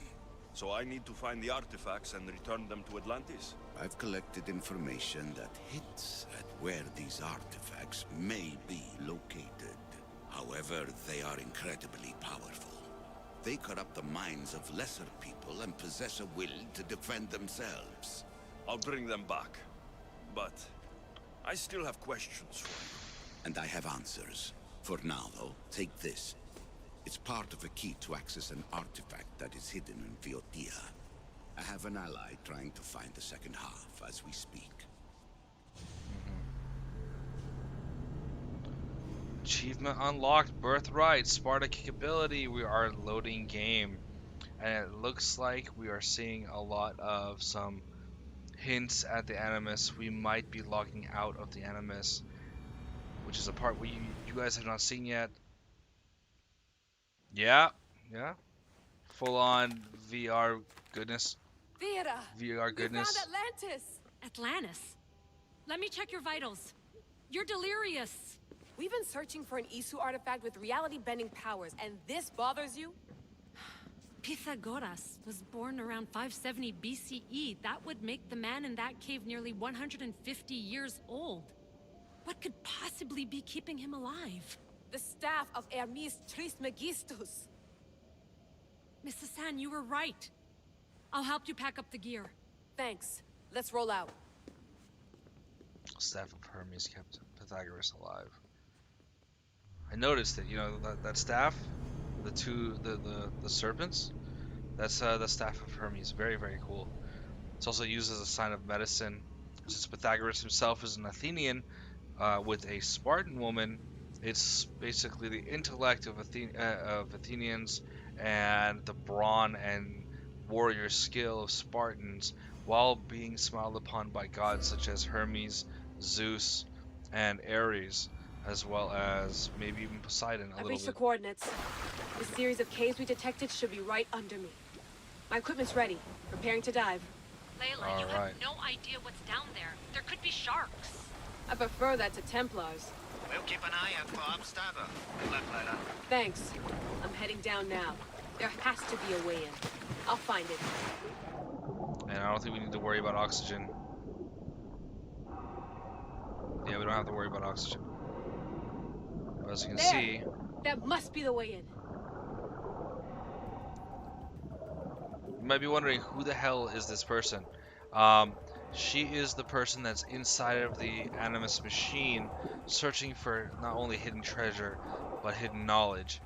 So I need to find the artifacts and return them to Atlantis? I've collected information that hints at where these artifacts may be located. However, they are incredibly powerful. They corrupt the minds of lesser people and possess a will to defend themselves. I'll bring them back. But I still have questions for you. And I have answers. For now, though, take this. It's part of a key to access an artifact that is hidden in Viotia. I have an ally trying to find the second half as we speak. Achievement unlocked, birthright, Sparta capability. We are loading game, and it looks like we are seeing a lot of some hints at the Animus. We might be logging out of the Animus which is a part where you guys have not seen yet. Yeah, yeah, full on VR goodness, Vera, VR you found goodness. Atlantis. Atlantis? Let me check your vitals. You're delirious. We've been searching for an Isu artifact with reality-bending powers, and this bothers you? Pythagoras was born around 570 BCE. That would make the man in that cave nearly 150 years old. What could possibly be keeping him alive? The staff of Hermes Trismegistus. Mrs. San, you were right. I'll help you pack up the gear. Thanks. Let's roll out. Staff of Hermes kept Pythagoras alive. I noticed that, you know, that staff, the serpents, that's the staff of Hermes. Very, very cool. It's also used as a sign of medicine. Since Pythagoras himself is an Athenian with a Spartan woman, it's basically the intellect of Athenians and the brawn and warrior skill of Spartans, while being smiled upon by gods such as Hermes, Zeus, and Ares, as well as maybe even Poseidon a I've little reached the bit. coordinates. The series of caves we detected should be right under me. My equipment's ready. Preparing to dive. Layla, you All have right. no idea what's down there. There could be sharks. I prefer that to Templars. We'll keep an eye out for Obstacle. Good luck, Lila. Thanks. I'm heading down now. There has to be a way in. I'll find it. And I don't think we need to worry about oxygen. Yeah, we don't have to worry about oxygen. As you can There. see, That must be the way in. you might be wondering who the hell is this person. She is the person that's inside of the Animus machine, searching for not only hidden treasure, but hidden knowledge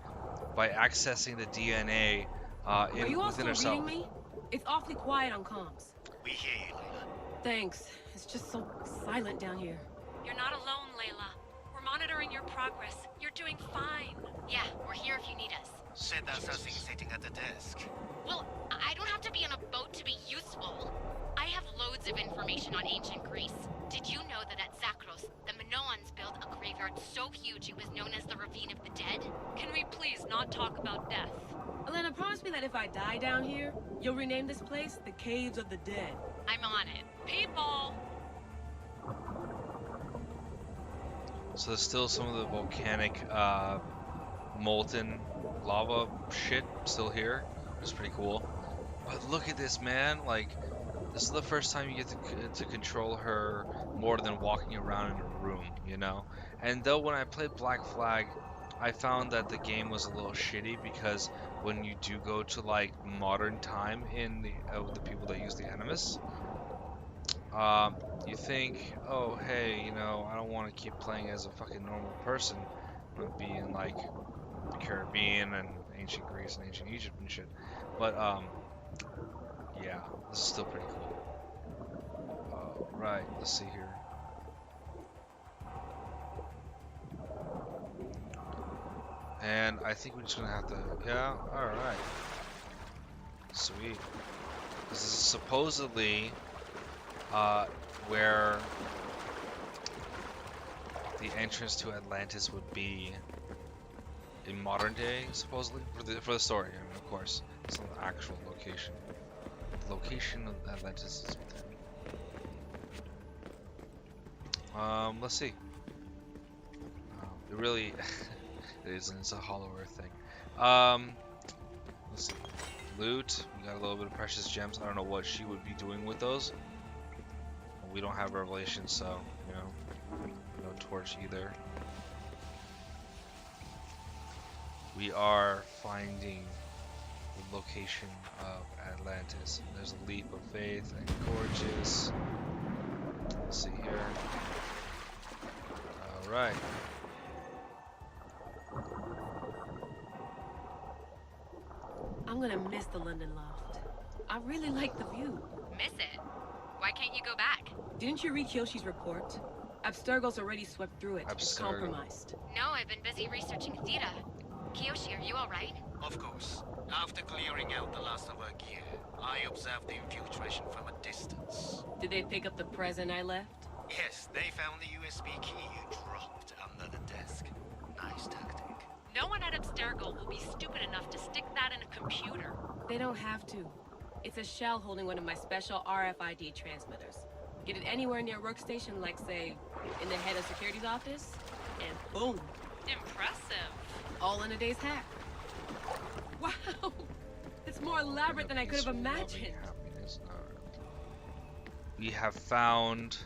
by accessing the DNA Are you within also herself. reading me? It's awfully quiet on comms. We hear you, Lila. Thanks. It's just so silent down here. You're not alone, Layla. We're monitoring your progress. You're doing fine. Yeah, we're here if you need us. Said that's us sitting at the desk. Well, I don't have to be on a boat to be useful. I have loads of information on ancient Greece. Did you know that at Zakros, the Minoans built a graveyard so huge it was known as the Ravine of the Dead? Can we please not talk about death? Elena, promise me that if I die down here, you'll rename this place the Caves of the Dead. I'm on it. People! So there's still some of the volcanic molten lava shit still here, which is pretty cool. But look at this, man. Like, this is the first time you get to control her more than walking around in a room, you know? And though when I played Black Flag, I found that the game was a little shitty because when you do go to like modern time in the people that use the Animus, you think, oh hey, you know, I don't want to keep playing as a fucking normal person. I'm gonna be in like the Caribbean and ancient Greece and ancient Egypt and shit. But yeah, this is still pretty cool. Right, let's see here. And I think we're just gonna have to, yeah, alright. Sweet. This is supposedly where the entrance to Atlantis would be in modern day, supposedly, for the story. I mean, of course, it's not the actual location. The location of Atlantis is within. Let's see. It really it isn't. It's a Hollow Earth thing. Let's see. Loot. We got a little bit of precious gems. I don't know what she would be doing with those. We don't have Revelation, so, you know, no torch either. We are finding the location of Atlantis. There's a leap of faith and gorgeous. Let's see here. Alright. I'm gonna miss the London loft. I really like the view. Miss it? Why can't you go back? Didn't you read Kyoshi's report? Abstergo's already swept through it. It's Abstergo. compromised. No, I've been busy researching Theta. Kiyoshi, are you alright? Of course. After clearing out the last of our gear, I observed the infiltration from a distance. Did they pick up the present I left? Yes, they found the USB key you dropped under the desk. Nice tactic. No one at Abstergo will be stupid enough to stick that in a computer. They don't have to. It's a shell holding one of my special RFID transmitters. Get it anywhere near a workstation, like, say, in the head of security's office, and boom. Impressive. All in a day's hack. Wow! It's more elaborate than I could have imagined. We have found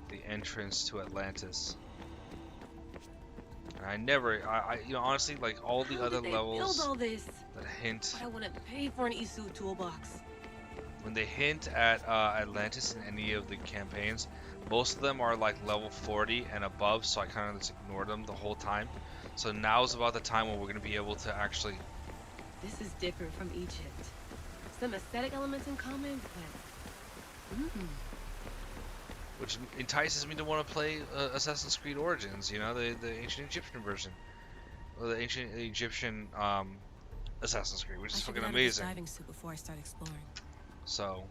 the entrance to Atlantis. And you know, honestly, like all the How other did they levels build all this? that hint, But I wouldn't pay for an Isu toolbox. when they hint at Atlantis in any of the campaigns, most of them are like level 40 and above, so I kind of just ignored them the whole time. So now's about the time when we're going to be able to actually... This is different from Egypt. Some aesthetic elements in common, but... Which entices me to want to play Assassin's Creed Origins, you know, the ancient Egyptian version. Or the ancient Egyptian Assassin's Creed, which is fucking amazing. Diving suit before I start exploring. So...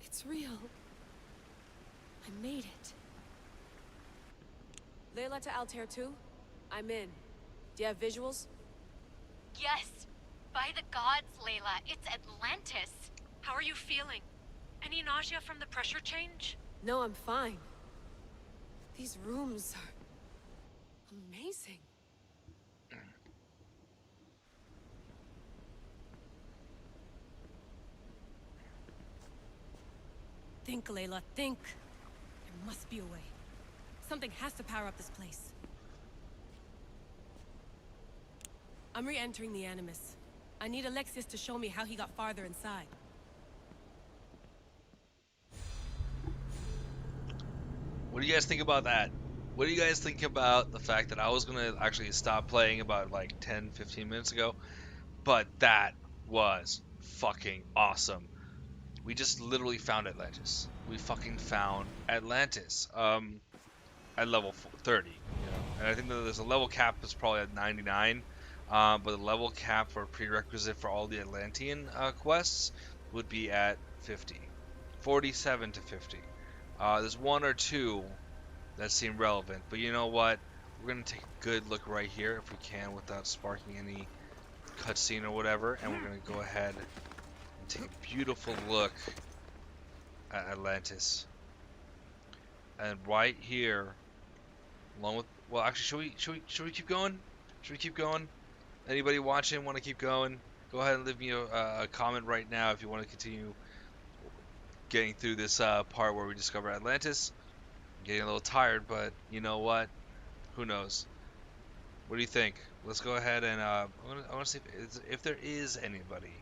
It's real. I made it. Layla to Altair 2? I'm in. Do you have visuals? Yes. By the gods, Layla, it's Atlantis. How are you feeling? Any nausea from the pressure change? No, I'm fine. These rooms are... amazing. Think, Layla, think. There must be a way. Something has to power up this place. I'm re-entering the Animus. I need Alexius to show me how he got farther inside. What do you guys think about that? What do you guys think about the fact that I was going to actually stop playing about like 10, 15 minutes ago? But that was fucking awesome. We just literally found Atlantis. We fucking found Atlantis. At level 30. You know? And I think that there's a level cap that's probably at 99. But the level cap for prerequisite for all the Atlantean quests would be at 50. 47 to 50. There's one or two that seem relevant, but you know what? We're going to take a good look right here if we can without sparking any cutscene or whatever, and we're going to go ahead and take a beautiful look at Atlantis. And right here, along with, well, actually, should we keep going? Should we keep going? Anybody watching want to keep going? Go ahead and leave me a comment right now if you want to continue getting through this part where we discover Atlantis. I'm getting a little tired, but you know what? Who knows? What do you think? Let's go ahead and I want to see if there is anybody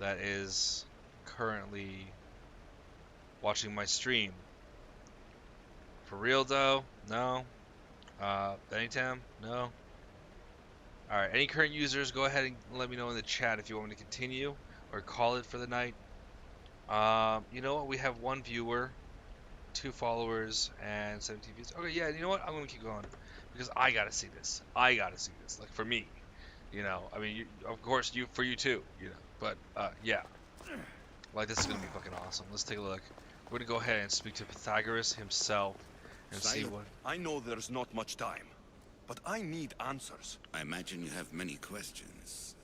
that is currently watching my stream. For real though? No. Anytime? No. Alright, any current users, go ahead and let me know in the chat if you want me to continue or call it for the night. You know what? We have one viewer, 2 followers, and 17 views. Okay, yeah, you know what? I'm going to keep going because I got to see this. I got to see this. Like, for me, you know, I mean, of course, for you too, you know, but, yeah. Like, this is going to be fucking awesome. Let's take a look. We're going to go ahead and speak to Pythagoras himself and see what... I know there's not much time, but I need answers. I imagine you have many questions.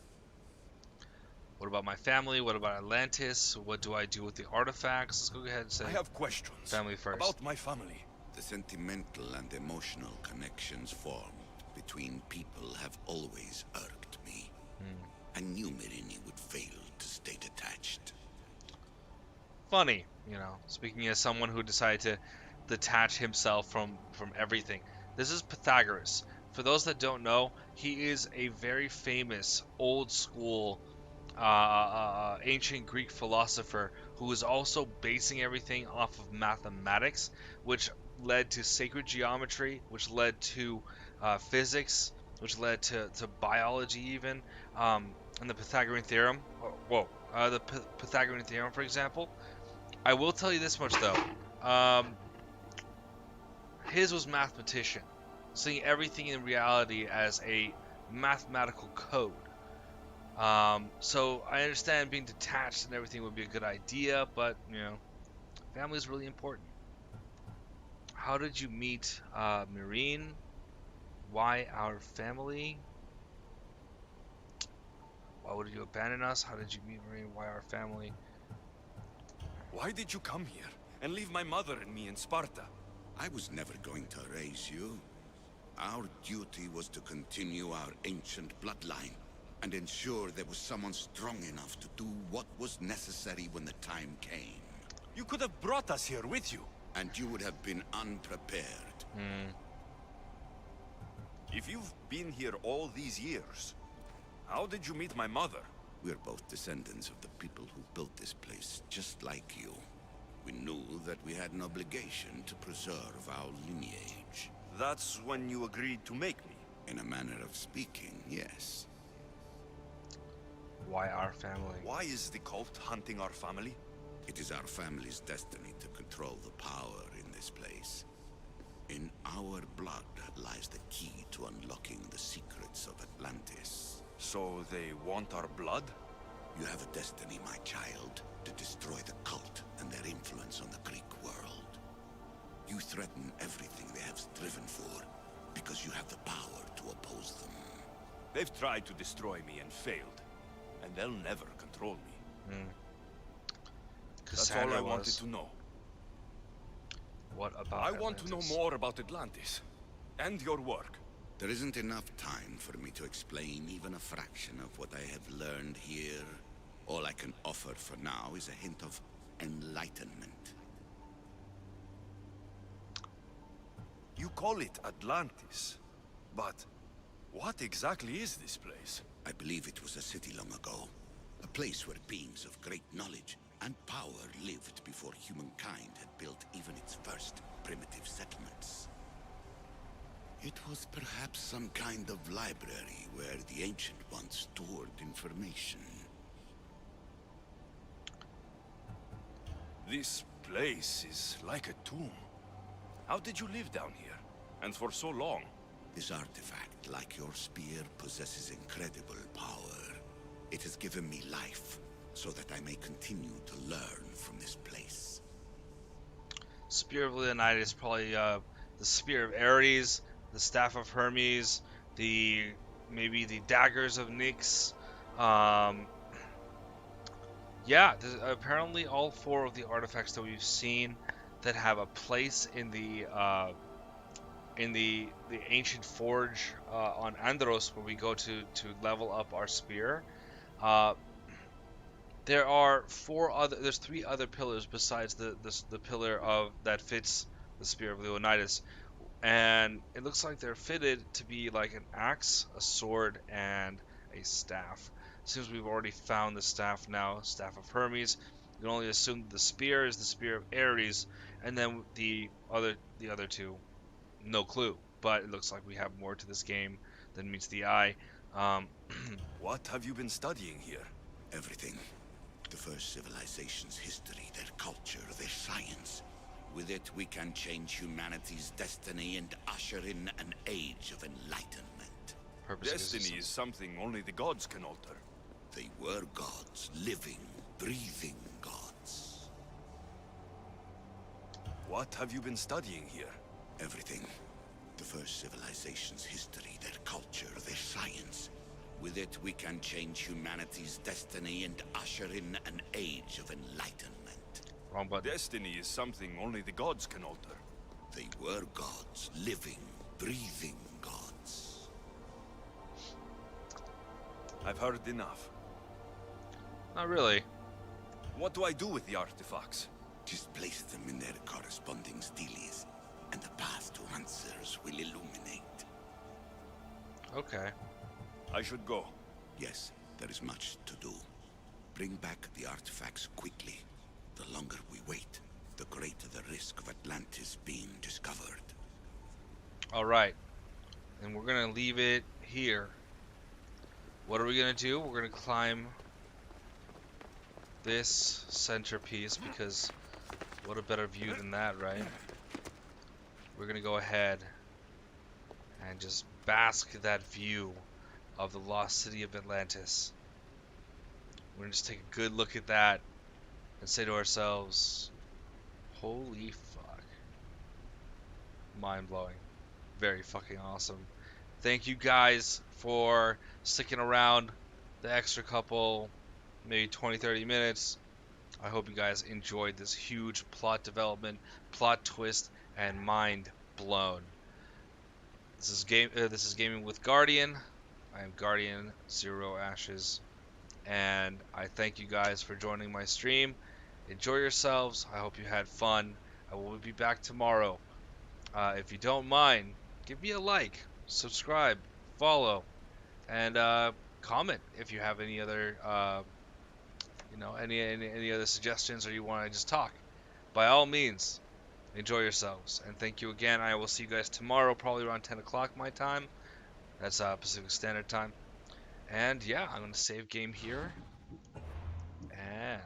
What about my family? What about Atlantis? What do I do with the artifacts? Let's go ahead and say I have questions. family first. About my family. The sentimental and emotional connections formed between people have always irked me. I knew Myrini would fail to stay detached. Funny, you know, speaking as someone who decided to detach himself from everything. This is Pythagoras. For those that don't know, he is a very famous old school ancient Greek philosopher who was also basing everything off of mathematics, which led to sacred geometry, which led to physics, which led to biology even, and the Pythagorean theorem. The Pythagorean theorem, for example. I will tell you this much though. His was mathematician. seeing everything in reality as a mathematical code. So I understand being detached and everything would be a good idea, but family is really important. How did you meet Marine? Why our family? Why would you abandon us? How did you meet Marine? Why our family? Why did you come here and leave my mother and me in Sparta? I was never going to raise you. Our duty was to continue our ancient bloodline and ensure there was someone strong enough to do what was necessary when the time came. You could have brought us here with you. And you would have been unprepared. If you've been here all these years, how did you meet my mother? We're both descendants of the people who built this place, just like you. We knew that we had an obligation to preserve our lineage. That's when you agreed to make me. In a manner of speaking, yes. Why our family? Why is the cult hunting our family? It is our family's destiny to control the power in this place. In our blood lies the key to unlocking the secrets of Atlantis. So they want our blood? You have a destiny, my child, to destroy the cult and their influence on the Greek world. You threaten everything they have striven for, because you have the power to oppose them. They've tried to destroy me and failed, and they'll never control me. That's all I wanted to know. What about I want to know more about Atlantis, and your work. There isn't enough time for me to explain even a fraction of what I have learned here. All I can offer for now is a hint of enlightenment. You call it Atlantis, but what exactly is this place? I believe it was a city long ago. A place where beings of great knowledge and power lived before humankind had built even its first primitive settlements. It was perhaps some kind of library where the Ancient Ones stored information. This place is like a tomb. How did you live down here? And for so long? This artifact, like your spear, possesses incredible power. It has given me life, so that I may continue to learn from this place. Spear of Leonidas, probably the Spear of Ares, the Staff of Hermes, maybe the Daggers of Nyx. Yeah, apparently all four of the artifacts that we've seen that have a place in the ancient forge on Andros, where we go to level up our spear. There are there's three other pillars besides the pillar of that fits the Spear of Leonidas, and it looks like they're fitted to be like an axe, a sword, and a staff. Seems we've already found the staff now, Staff of Hermes. You can only assume that the spear is the Spear of Ares, and then the other two, no clue. But it looks like we have more to this game than meets the eye. What have you been studying here? Everything. The first civilization's history, their culture, their science. With it, we can change humanity's destiny and usher in an age of enlightenment. Destiny is something only the gods can alter. They were gods, living, breathing gods. What have you been studying here? Everything. The first civilization's history, their culture, their science. With it, we can change humanity's destiny and usher in an age of enlightenment. Wrong button. Destiny is something only the gods can alter. They were gods, living, breathing gods. I've heard enough. Not really. What do I do with the artifacts? Just place them in their corresponding steles, and the path to answers will illuminate. Okay. I should go. Yes, there is much to do. Bring back the artifacts quickly. The longer we wait, the greater the risk of Atlantis being discovered. Alright. And we're gonna leave it here. What are we gonna do? We're gonna climb this centerpiece, because what a better view than that, right? We're gonna go ahead and just bask that view of the lost city of Atlantis. We're gonna just take a good look at that and say to ourselves, holy fuck. Mind blowing. Very fucking awesome. Thank you guys for sticking around the extra couple, maybe 20, 30 minutes. I hope you guys enjoyed this huge plot development, plot twist, and mind blown. This is gaming with Guardian. I am Guardian Zero Ashes, and I thank you guys for joining my stream. Enjoy yourselves. I hope you had fun. I will be back tomorrow. If you don't mind, give me a like, subscribe, follow, and comment if you have any other, any other suggestions or you want to just talk. By all means, enjoy yourselves, and thank you again. I will see you guys tomorrow, probably around 10 o'clock my time. That's Pacific Standard Time. And yeah, I'm gonna save game here, and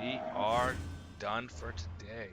we are done for today.